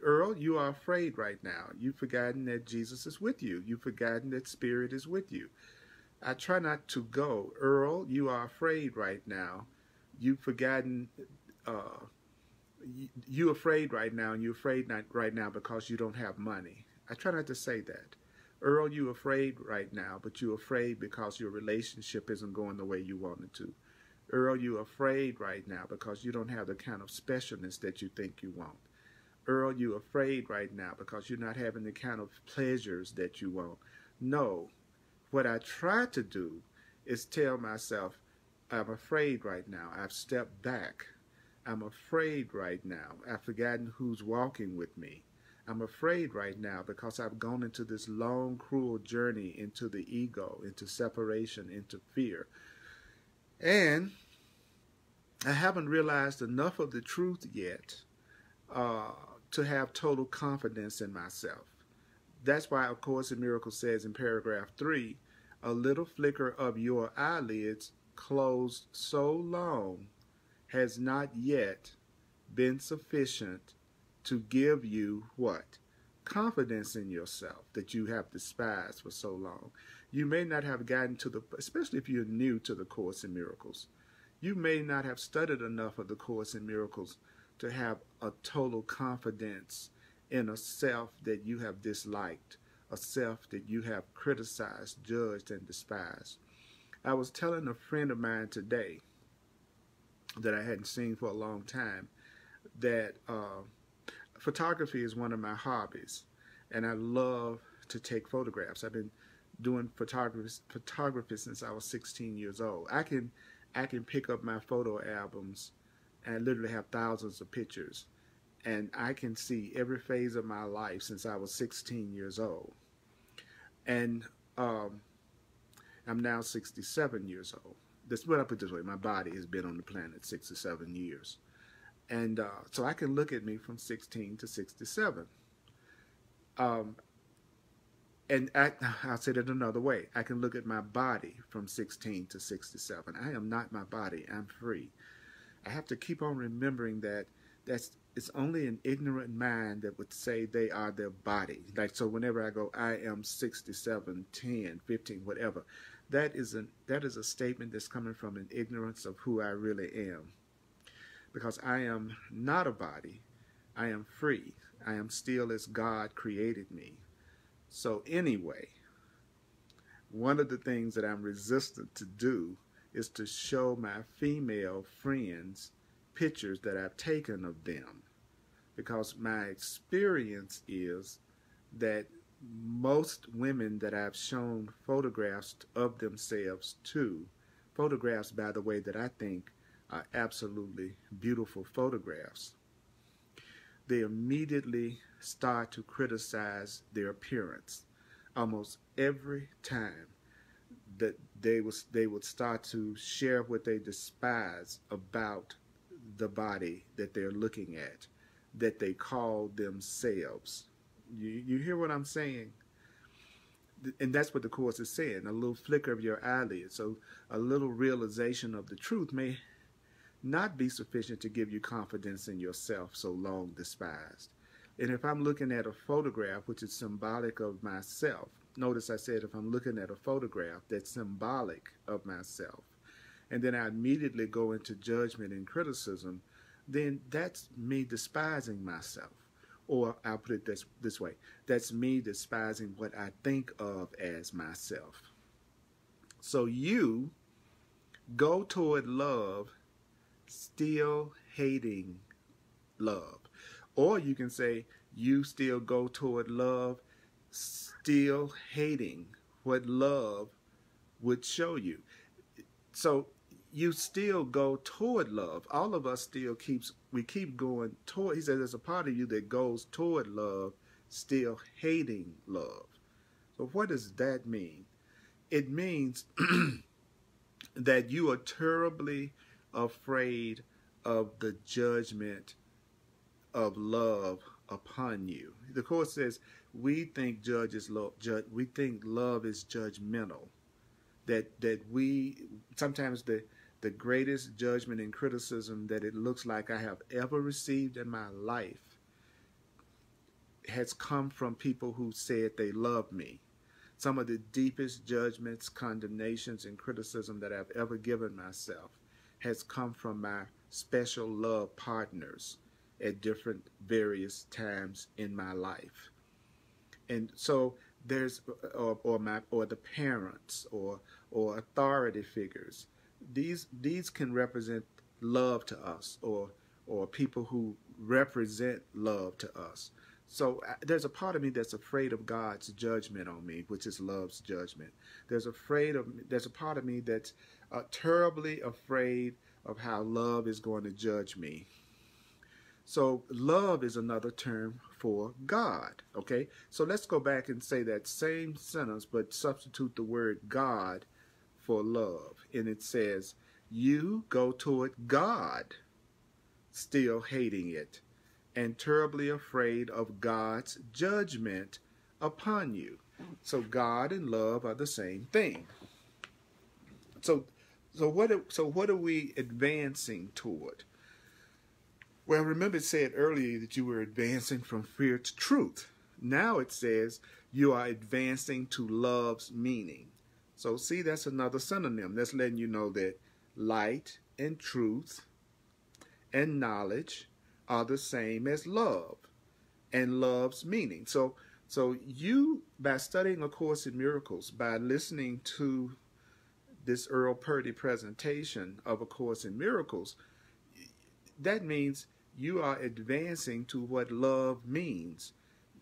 Earl, you are afraid right now. You've forgotten that Jesus is with you. You've forgotten that Spirit is with you. I try not to go, Earl, you are afraid right now. You've forgotten, you're afraid right now, and you're afraid not right now because you don't have money. I try not to say that. Earl, you're afraid right now, but you're afraid because your relationship isn't going the way you want it to. Earl, you're afraid right now because you don't have the kind of specialness that you think you want. Earl, you're afraid right now because you're not having the kind of pleasures that you want. No, what I try to do is tell myself, I'm afraid right now. I've stepped back. I'm afraid right now. I've forgotten who's walking with me. I'm afraid right now because I've gone into this long, cruel journey into the ego, into separation, into fear. And I haven't realized enough of the truth yet to have total confidence in myself. That's why, of course, in Miracles says in paragraph 3, a little flicker of your eyelids closed so long has not yet been sufficient to give you what? Confidence in yourself that you have despised for so long. You may not have gotten to the, especially if you're new to the Course in Miracles, you may not have studied enough of the Course in Miracles to have a total confidence in a self that you have disliked, a self that you have criticized, judged, and despised. I was telling a friend of mine today that I hadn't seen for a long time that photography is one of my hobbies, and I love to take photographs. I've been doing photography since I was 16 years old. I can pick up my photo albums and literally have thousands of pictures, and I can see every phase of my life since I was 16 years old. And I'm now 67 years old. That's what I put this way. My body has been on the planet 67 years. And so I can look at me from 16 to 67. And I'll say that another way. I can look at my body from 16 to 67. I am not my body. I'm free. I have to keep on remembering that it's only an ignorant mind that would say they are their body. Like, so whenever I go, I am 67, 10, 15, whatever, that is a statement that's coming from an ignorance of who I really am. Because I am not a body. I am free. I am still as God created me. So anyway, one of the things that I'm resistant to do is to show my female friends pictures that I've taken of them. Because my experience is that most women that I've shown photographs of themselves to, photographs, by the way, that I think are absolutely beautiful photographs, they immediately start to criticize their appearance. Almost every time that they would start to share what they despise about the body that they're looking at, that they call themselves. You hear what I'm saying? And that's what the Course is saying, a little flicker of your eyelid. So a little realization of the truth may not be sufficient to give you confidence in yourself so long despised. And if I'm looking at a photograph which is symbolic of myself, notice I said if I'm looking at a photograph that's symbolic of myself, and then I immediately go into judgment and criticism, then that's me despising myself. Or I'll put it this way. That's me despising what I think of as myself. So you go toward love still hating love. Or you can say you still go toward love still hating what love would show you. So you still go toward love. All of us still keep going toward. He says there's a part of you that goes toward love, still hating love. So what does that mean? It means that you are terribly afraid of the judgment of love upon you. The Course says we think we think love is judgmental. That we sometimes the greatest judgment and criticism that it looks like I have ever received in my life has come from people who said they love me. Some of the deepest judgments, condemnations, and criticism that I've ever given myself has come from my special love partners at different various times in my life. And so there's or the parents or authority figures. These can represent love to us, or people who represent love to us. So there's a part of me that's afraid of God's judgment on me, which is love's judgment. There's a part of me that's terribly afraid of how love is going to judge me. So love is another term for God, okay? So let's go back and say that same sentence, but substitute the word God for love. And it says, you go toward God, still hating it, and terribly afraid of God's judgment upon you. So God and love are the same thing. So what are we advancing toward? Well, remember it said earlier that you were advancing from fear to truth. Now it says you are advancing to love's meaning. So see, that's another synonym. That's letting you know that light and truth and knowledge are the same as love and love's meaning. So you, by studying A Course in Miracles, by listening to this Earl Purdy presentation of A Course in Miracles, that means you are advancing to what love means.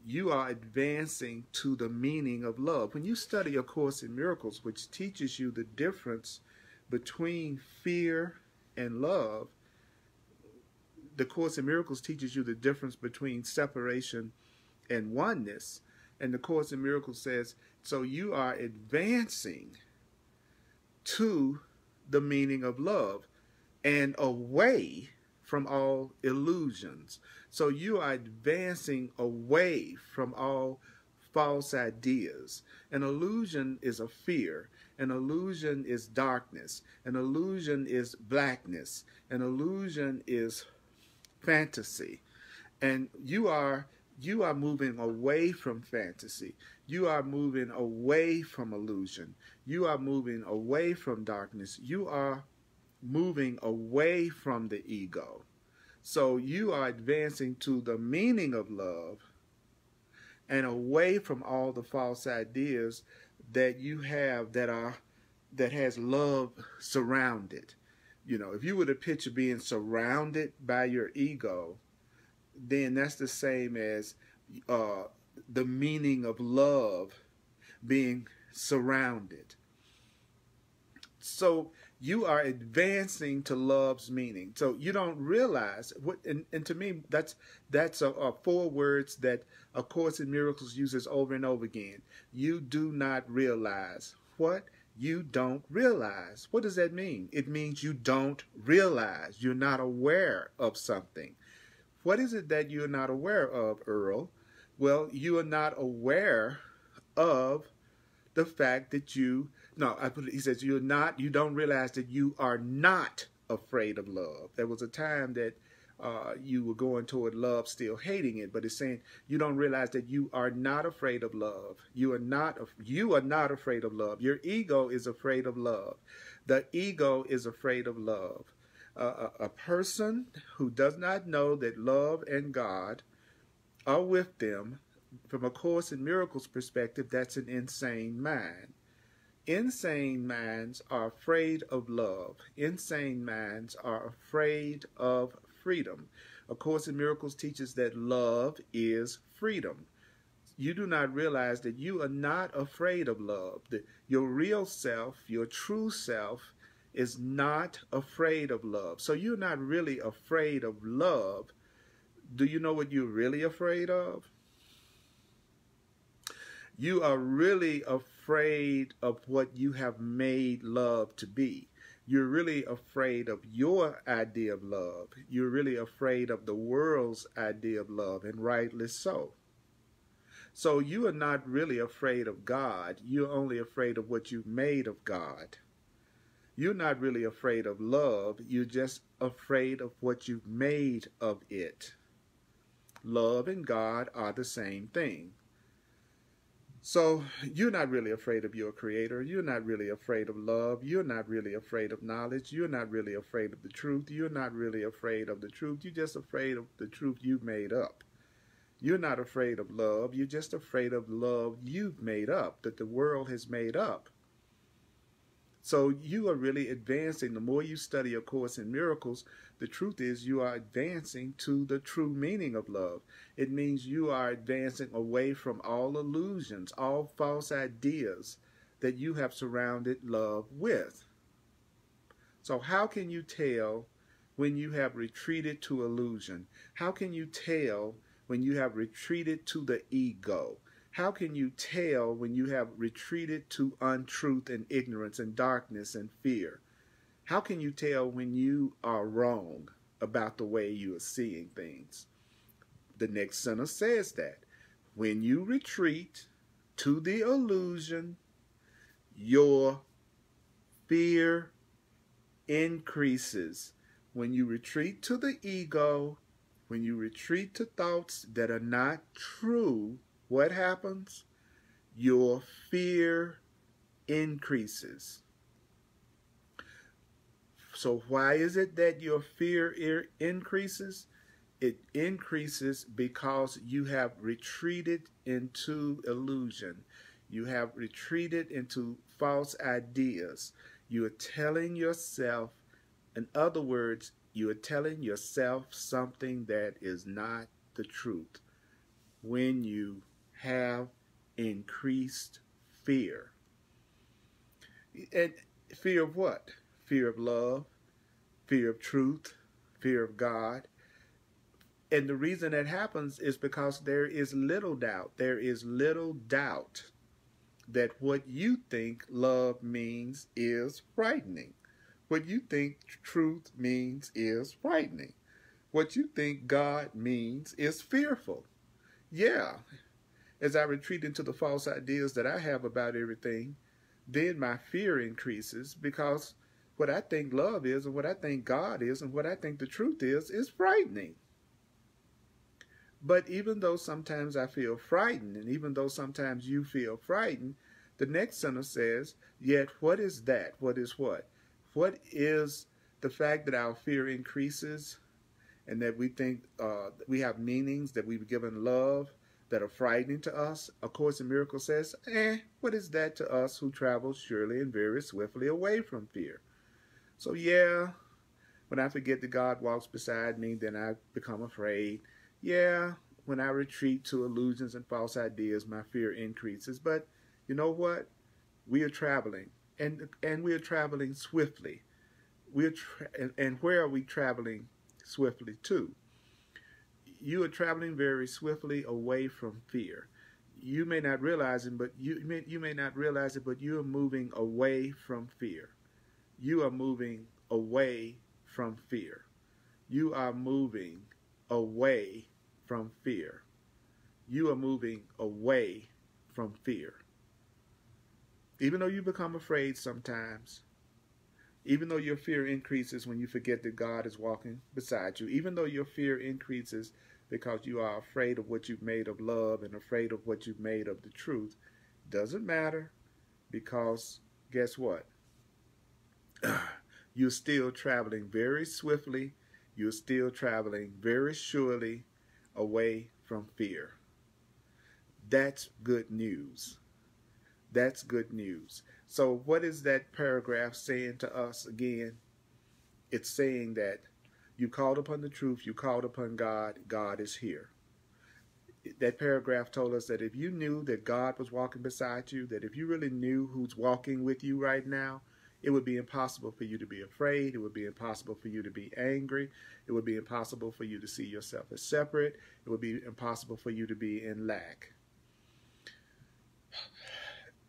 You are advancing to the meaning of love. When you study A Course in Miracles, which teaches you the difference between fear and love, the Course in Miracles teaches you the difference between separation and oneness. And the Course in Miracles says, so you are advancing to the meaning of love and away from all illusions. So you are advancing away from all false ideas. An illusion is a fear. An illusion is darkness. An illusion is blackness. An illusion is fantasy. And you are moving away from fantasy. You are moving away from illusion. You are moving away from darkness. You are moving away from the ego. So you are advancing to the meaning of love and away from all the false ideas that you have that has love surrounded. You know, if you were to picture being surrounded by your ego, then that's the same as the meaning of love being surrounded. So you are advancing to love's meaning. So you don't realize what, and to me, that's four words that A Course in Miracles uses over and over again. You do not realize. What? You don't realize. What does that mean? It means you don't realize. You're not aware of something. What is it that you're not aware of, Earl? Well, you are not aware of the fact that he says you don't realize that you are not afraid of love. There was a time that you were going toward love, still hating it, but it's saying you don't realize that you are not afraid of love. You are not afraid of love. Your ego is afraid of love. The ego is afraid of love. A person who does not know that love and God are with them, from a Course in Miracles perspective, that's an insane mind. Insane minds are afraid of love. Insane minds are afraid of freedom. A Course in Miracles teaches that love is freedom. You do not realize that you are not afraid of love. Your real self, your true self, is not afraid of love. So you're not really afraid of love. Do you know what you're really afraid of? You are really afraid of what you have made love to be. You're really afraid of your idea of love. You're really afraid of the world's idea of love, and rightly so. So you are not really afraid of God. You're only afraid of what you've made of God. You're not really afraid of love. You're just afraid of what you've made of it. Love and God are the same thing. So you're not really afraid of your Creator. You're not really afraid of love. You're not really afraid of knowledge. You're not really afraid of the truth. You're not really afraid of the truth. You're just afraid of the truth you made up. You're not afraid of love. You're just afraid of love you've made up, that the world has made up. So you are really advancing. The more you study A Course in Miracles, the truth is you are advancing to the true meaning of love. It means you are advancing away from all illusions, all false ideas that you have surrounded love with. So how can you tell when you have retreated to illusion? How can you tell when you have retreated to the ego? How can you tell when you have retreated to untruth and ignorance and darkness and fear? How can you tell when you are wrong about the way you are seeing things? The next sentence says that when you retreat to the illusion, your fear increases. When you retreat to the ego, when you retreat to thoughts that are not true, what happens? Your fear increases. So why is it that your fear increases? It increases because you have retreated into illusion. You have retreated into false ideas. You are telling yourself, in other words, you are telling yourself something that is not the truth. When you have increased fear. And fear of what? Fear of love, fear of truth, fear of God. And the reason that happens is because there is little doubt. There is little doubt that what you think love means is frightening. What you think truth means is frightening. What you think God means is fearful. Yeah, as I retreat into the false ideas that I have about everything, then my fear increases because what I think love is and what I think God is and what I think the truth is frightening. But even though sometimes I feel frightened, and even though sometimes you feel frightened, the next sentence says, yet what is that? What is what? What is the fact that our fear increases and that we think we have meanings that we've given love that are frightening to us? A Course in Miracles says, what is that to us who travel surely and very swiftly away from fear? So yeah, when I forget that God walks beside me, then I become afraid. Yeah, when I retreat to illusions and false ideas, my fear increases. But you know what? We are traveling, and we are traveling swiftly. And where are we traveling swiftly to? You are traveling very swiftly away from fear. You may not realize it, but you may not realize it, but you are moving away from fear. You are moving away from fear. You are moving away from fear. You are moving away from fear. Even though you become afraid sometimes, even though your fear increases when you forget that God is walking beside you, even though your fear increases because you are afraid of what you've made of love and afraid of what you've made of the truth, doesn't matter, because guess what? You're still traveling very swiftly. You're still traveling very surely away from fear. That's good news. That's good news. So what is that paragraph saying to us again? It's saying that you called upon the truth, you called upon God, God is here. That paragraph told us that if you knew that God was walking beside you, that if you really knew who's walking with you right now, it would be impossible for you to be afraid. It would be impossible for you to be angry. It would be impossible for you to see yourself as separate. It would be impossible for you to be in lack.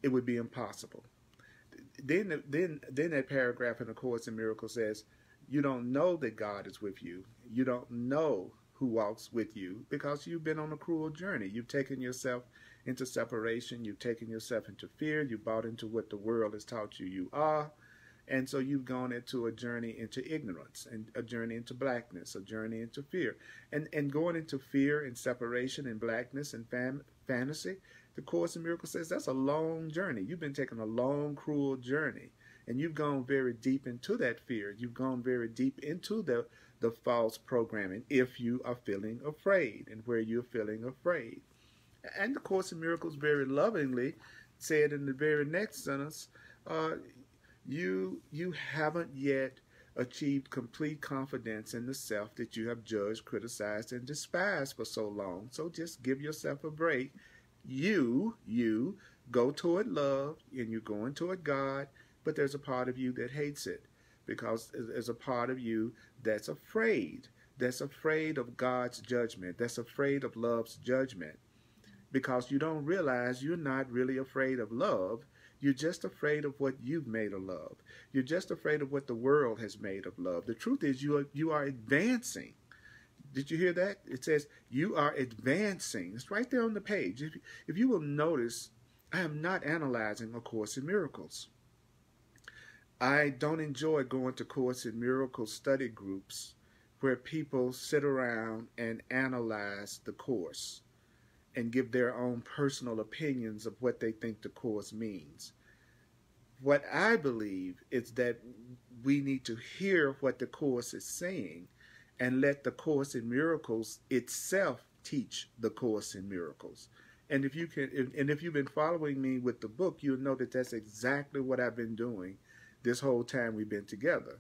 It would be impossible. Then that paragraph in A Course in Miracles says, you don't know that God is with you. You don't know who walks with you because you've been on a cruel journey. You've taken yourself into separation. You've taken yourself into fear. You bought into what the world has taught you you are. And so you've gone into a journey into ignorance and a journey into blackness, a journey into fear. And going into fear and separation and blackness and fantasy, the Course in Miracles says that's a long journey. You've been taking a long, cruel journey. And you've gone very deep into that fear. You've gone very deep into the false programming if you are feeling afraid and where you're feeling afraid. And the Course in Miracles very lovingly said in the very next sentence, you haven't yet achieved complete confidence in the self that you have judged, criticized, and despised for so long. So just give yourself a break. You go toward love and you're going toward God, but there's a part of you that hates it because there's a part of you that's afraid of God's judgment, that's afraid of love's judgment, because you don't realize you're not really afraid of love. You're just afraid of what you've made of love. You're just afraid of what the world has made of love. The truth is you are advancing. Did you hear that? It says you are advancing. It's right there on the page. If you will notice, I am not analyzing A Course in Miracles. I don't enjoy going to Course in Miracles study groups where people sit around and analyze the Course and give their own personal opinions of what they think the Course means. What I believe is that we need to hear what the Course is saying and let the Course in Miracles itself teach the Course in Miracles. And if you've been following me with the book, you'll know that that's exactly what I've been doing this whole time we've been together.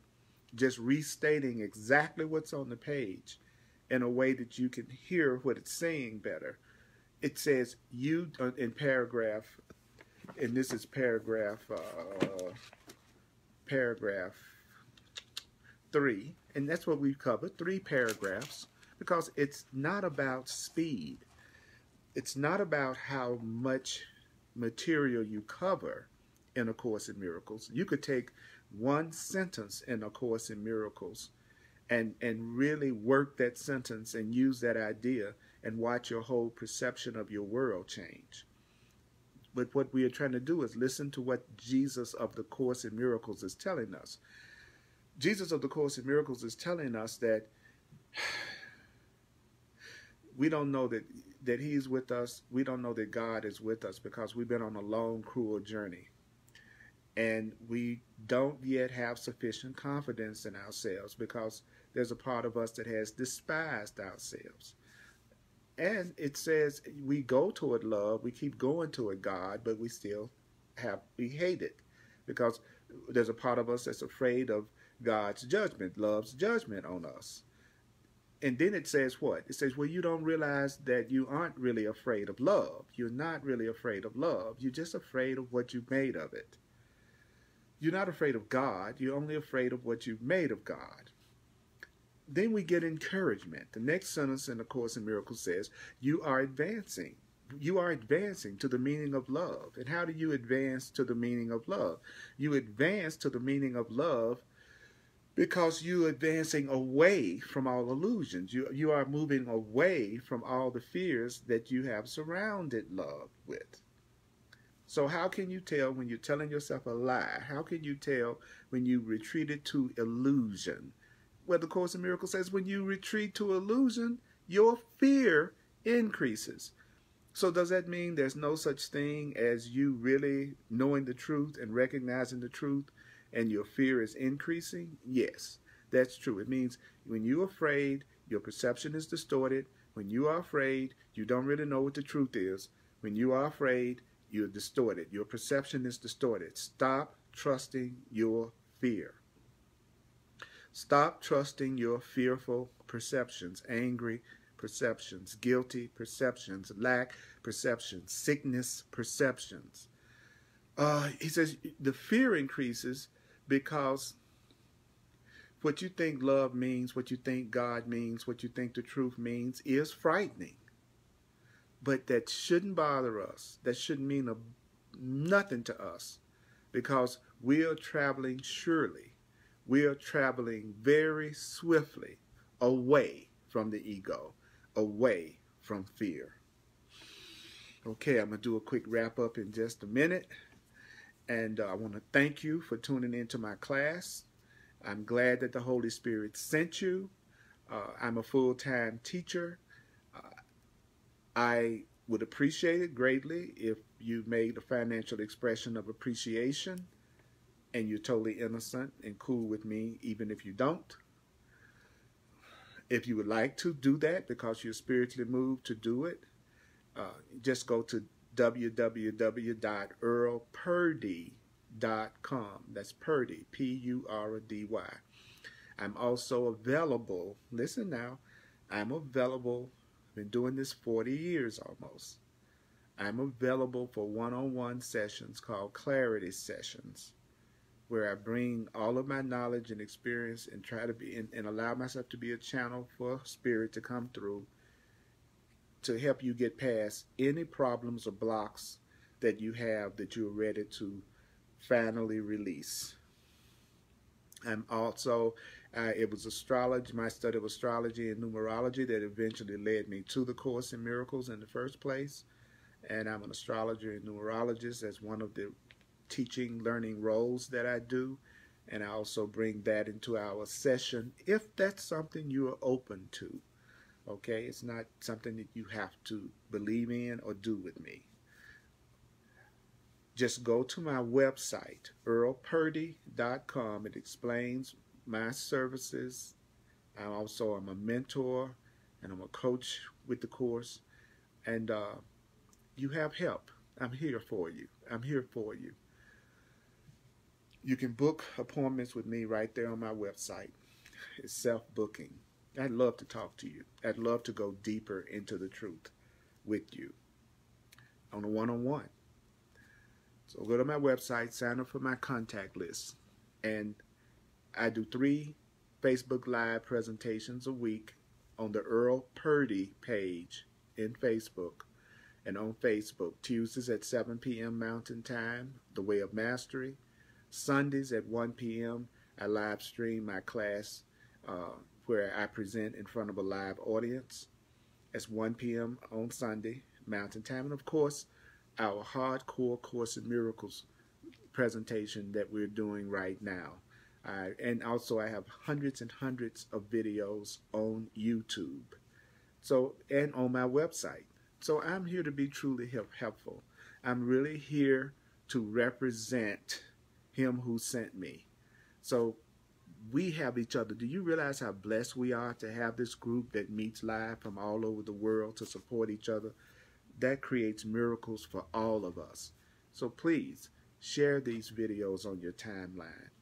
Just restating exactly what's on the page in a way that you can hear what it's saying better. It says you in paragraph, and this is paragraph 3, and that's what we've covered, 3 paragraphs, because it's not about speed. It's not about how much material you cover in A Course in Miracles. You could take one sentence in A Course in Miracles and really work that sentence and use that idea and watch your whole perception of your world change. But what we are trying to do is listen to what Jesus of the Course in Miracles is telling us. Jesus of the Course in Miracles is telling us that we don't know that He's with us. We don't know that God is with us because we've been on a long, cruel journey. And we don't yet have sufficient confidence in ourselves because there's a part of us that has despised ourselves. And it says we go toward love, we keep going toward God, but we still we hate it because there's a part of us that's afraid of God's judgment, love's judgment on us. And then it says what? It says, well, you don't realize that you aren't really afraid of love. You're not really afraid of love. You're just afraid of what you've made of it. You're not afraid of God. You're only afraid of what you've made of God. Then we get encouragement. The next sentence in A Course in Miracles says, you are advancing. You are advancing to the meaning of love. And how do you advance to the meaning of love? You advance to the meaning of love because you're advancing away from all illusions. You are moving away from all the fears that you have surrounded love with. So how can you tell when you're telling yourself a lie? How can you tell when you retreated to illusion? Well, the Course in Miracles says when you retreat to illusion, your fear increases. So does that mean there's no such thing as you really knowing the truth and recognizing the truth and your fear is increasing? Yes, that's true. It means when you're afraid, your perception is distorted. When you are afraid, you don't really know what the truth is. When you are afraid, you're distorted. Your perception is distorted. Stop trusting your fear. Stop trusting your fearful perceptions, angry perceptions, guilty perceptions, lack perceptions, sickness perceptions. He says the fear increases because what you think love means, what you think God means, what you think the truth means is frightening. But that shouldn't bother us. That shouldn't mean nothing to us, because we are traveling surely. We are traveling very swiftly away from the ego, away from fear. Okay, I'm going to do a quick wrap up in just a minute. And I want to thank you for tuning into my class. I'm glad that the Holy Spirit sent you. I'm a full-time teacher. I would appreciate it greatly if you made a financial expression of appreciation, and you're totally innocent and cool with me, even if you don't. If you would like to do that because you're spiritually moved to do it, just go to www.earlpurdy.com. That's Purdy, P-U-R-D-Y. I'm also available, listen now, I'm available, been doing this 40 years almost. I'm available for one-on-one sessions called clarity sessions, where I bring all of my knowledge and experience and try to be, and allow myself to be a channel for spirit to come through to help you get past any problems or blocks that you have that you're ready to finally release. I'm also, it was astrology, my study of astrology and numerology that eventually led me to the Course in Miracles in the first place. And I'm an astrologer and numerologist as one of the teaching, learning roles that I do. And I also bring that into our session if that's something you are open to. Okay, it's not something that you have to believe in or do with me. Just go to my website, earlpurdy.com. It explains my services. I'm a mentor, and I'm a coach with the course. And you have help. I'm here for you. I'm here for you. You can book appointments with me right there on my website. It's self-booking. I'd love to talk to you. I'd love to go deeper into the truth with you on a one-on-one. So go to my website, sign up for my contact list. And I do 3 Facebook Live presentations a week on the Earl Purdy page in Facebook. And on Facebook, Tuesdays at 7 p.m. Mountain Time, The Way of Mastery. Sundays at 1 p.m., I live stream my class where I present in front of a live audience. It's 1 p.m. on Sunday, Mountain Time. And of course, our hardcore Course in Miracles presentation that we're doing right now. And also I have hundreds and hundreds of videos on YouTube. So, and on my website. So I'm here to be truly helpful. I'm really here to represent Him who sent me. So we have each other. Do you realize how blessed we are to have this group that meets live from all over the world to support each other? That creates miracles for all of us. So please share these videos on your timeline.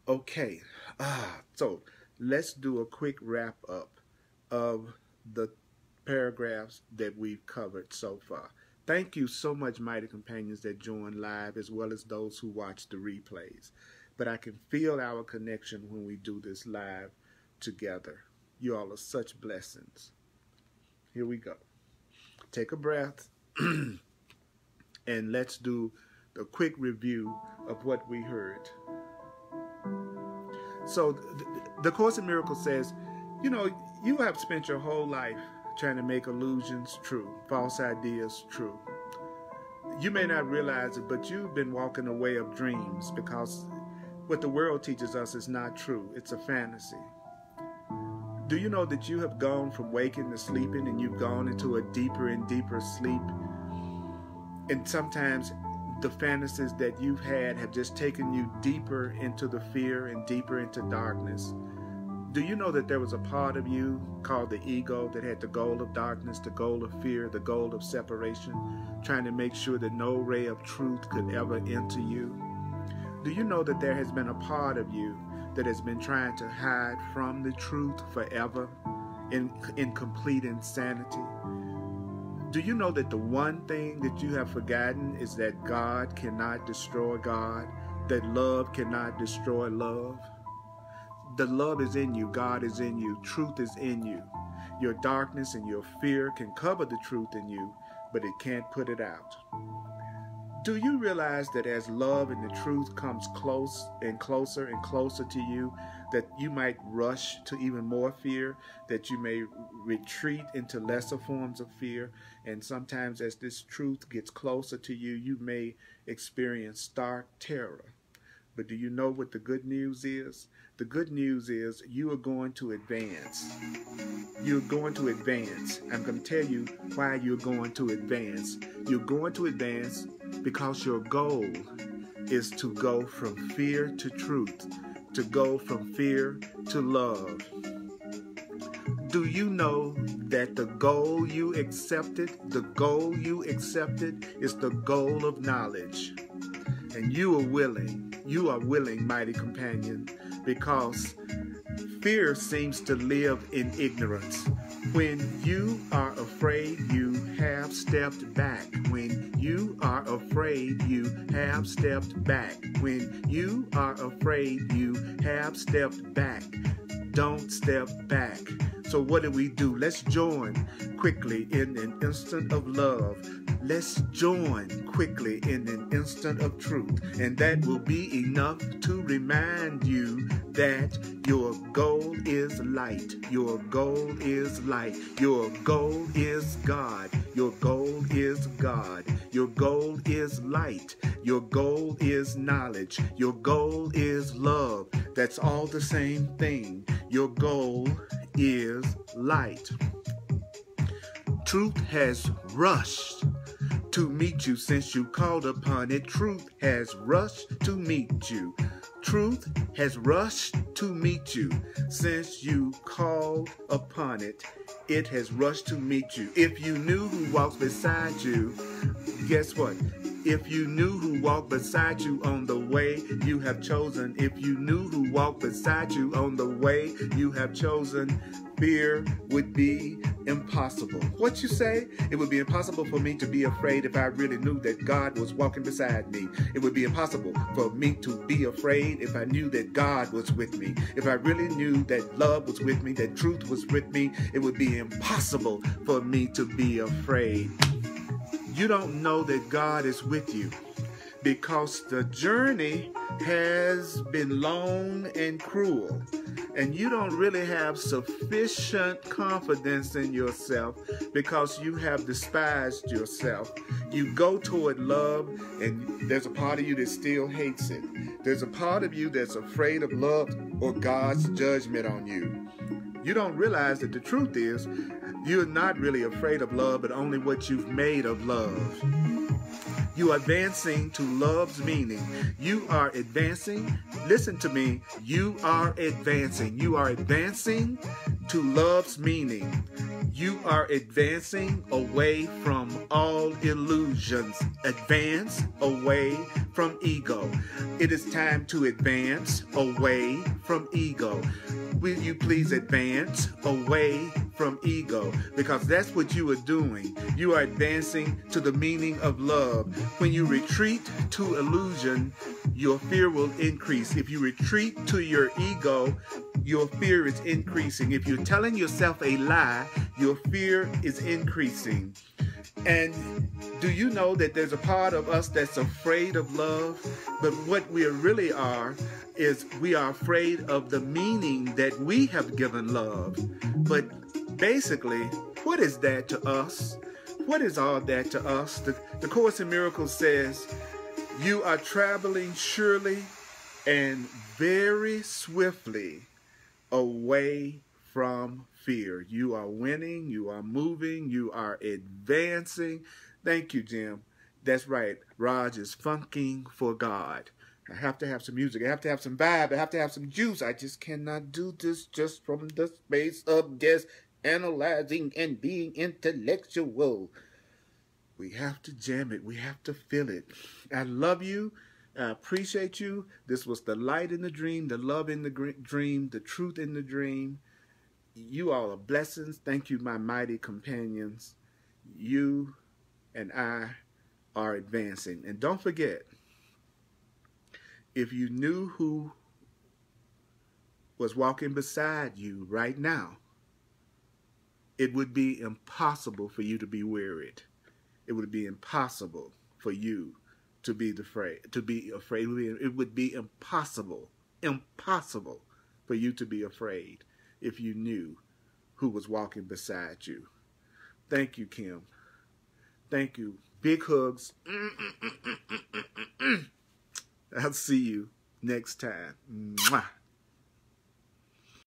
Okay, so let's do a quick wrap up of the paragraphs that we've covered so far. Thank you so much, mighty companions that join live, as well as those who watch the replays. But I can feel our connection when we do this live together. You all are such blessings. Here we go. Take a breath and let's do a quick review of what we heard. So the Course in Miracles says, you know, you have spent your whole life trying to make illusions true, false ideas true. You may not realize it, but you've been walking a way of dreams, because what the world teaches us is not true. It's a fantasy. Do you know that you have gone from waking to sleeping, and you've gone into a deeper and deeper sleep? And sometimes the fantasies that you've had have just taken you deeper into the fear and deeper into darkness. Do you know that there was a part of you called the ego that had the goal of darkness, the goal of fear, the goal of separation, trying to make sure that no ray of truth could ever enter you? Do you know that there has been a part of you that has been trying to hide from the truth forever in complete insanity? Do you know that the one thing that you have forgotten is that God cannot destroy God, that love cannot destroy love? The love is in you, God is in you, truth is in you. Your darkness and your fear can cover the truth in you, but it can't put it out. Do you realize that as love and the truth comes close and closer and closer to you, that you might rush to even more fear, that you may retreat into lesser forms of fear, and sometimes as this truth gets closer to you, you may experience stark terror. But do you know what the good news is? The good news is you are going to advance. You're going to advance. I'm going to tell you why you're going to advance. You're going to advance because your goal is to go from fear to truth, to go from fear to love. Do you know that the goal you accepted is the goal of knowledge? And you are willing, mighty companion, because fear seems to live in ignorance. When you are afraid, you have stepped back. When you are afraid, you have stepped back. When you are afraid, you have stepped back. Don't step back. So what do? Let's join quickly in an instant of love. Let's join quickly in an instant of truth. And that will be enough to remind you that your goal is light. Your goal is light. Your goal is God. Your goal is God. Your goal is light. Your goal is knowledge. Your goal is love. That's all the same thing. Your goal is light. Truth has rushed to meet you since you called upon it. Truth has rushed to meet you. Truth has rushed to meet you since you called upon it. It has rushed to meet you. If you knew who walks beside you, guess what? If you knew who walked beside you on the way you have chosen, if you knew who walked beside you on the way you have chosen, fear would be impossible. What you say? It would be impossible for me to be afraid if I really knew that God was walking beside me. It would be impossible for me to be afraid if I knew that God was with me. If I really knew that love was with me, that truth was with me, it would be impossible for me to be afraid. You don't know that God is with you because the journey has been long and cruel, and you don't really have sufficient confidence in yourself because you have despised yourself. You go toward love, and there's a part of you that still hates it. There's a part of you that's afraid of love or God's judgment on you. You don't realize that the truth is you're not really afraid of love, but only what you've made of love. You are advancing to love's meaning. You are advancing. Listen to me. You are advancing. You are advancing to love's meaning. You are advancing away from all illusions. Advance away from ego. It is time to advance away from ego. Will you please advance away from ego? Because that's what you are doing. You are advancing to the meaning of love. When you retreat to illusion, your fear will increase. If you retreat to your ego, your fear is increasing. If you're telling yourself a lie, your fear is increasing. And do you know that there's a part of us that's afraid of love? But what we really are is we are afraid of the meaning that we have given love. But basically, what is that to us? What is all that to us? The Course in Miracles says, you are traveling surely and very swiftly away from fear. You are winning, you are moving, you are advancing. Thank you, Jim. That's right. Raj is funking for God. I have to have some music. I have to have some vibe. I have to have some juice. I just cannot do this just from the space of just analyzing and being intellectual. We have to jam it. We have to feel it. I love you. I appreciate you. This was the light in the dream, the love in the dream, the truth in the dream. You all are blessings. Thank you, my mighty companions. You and I are advancing. And don't forget, if you knew who was walking beside you right now, it would be impossible for you to be wearied. It would be impossible for you to be afraid. It would be impossible for you to be afraid if you knew who was walking beside you. Thank you, Kim. Thank you. Big hugs. I'll see you next time. Mwah.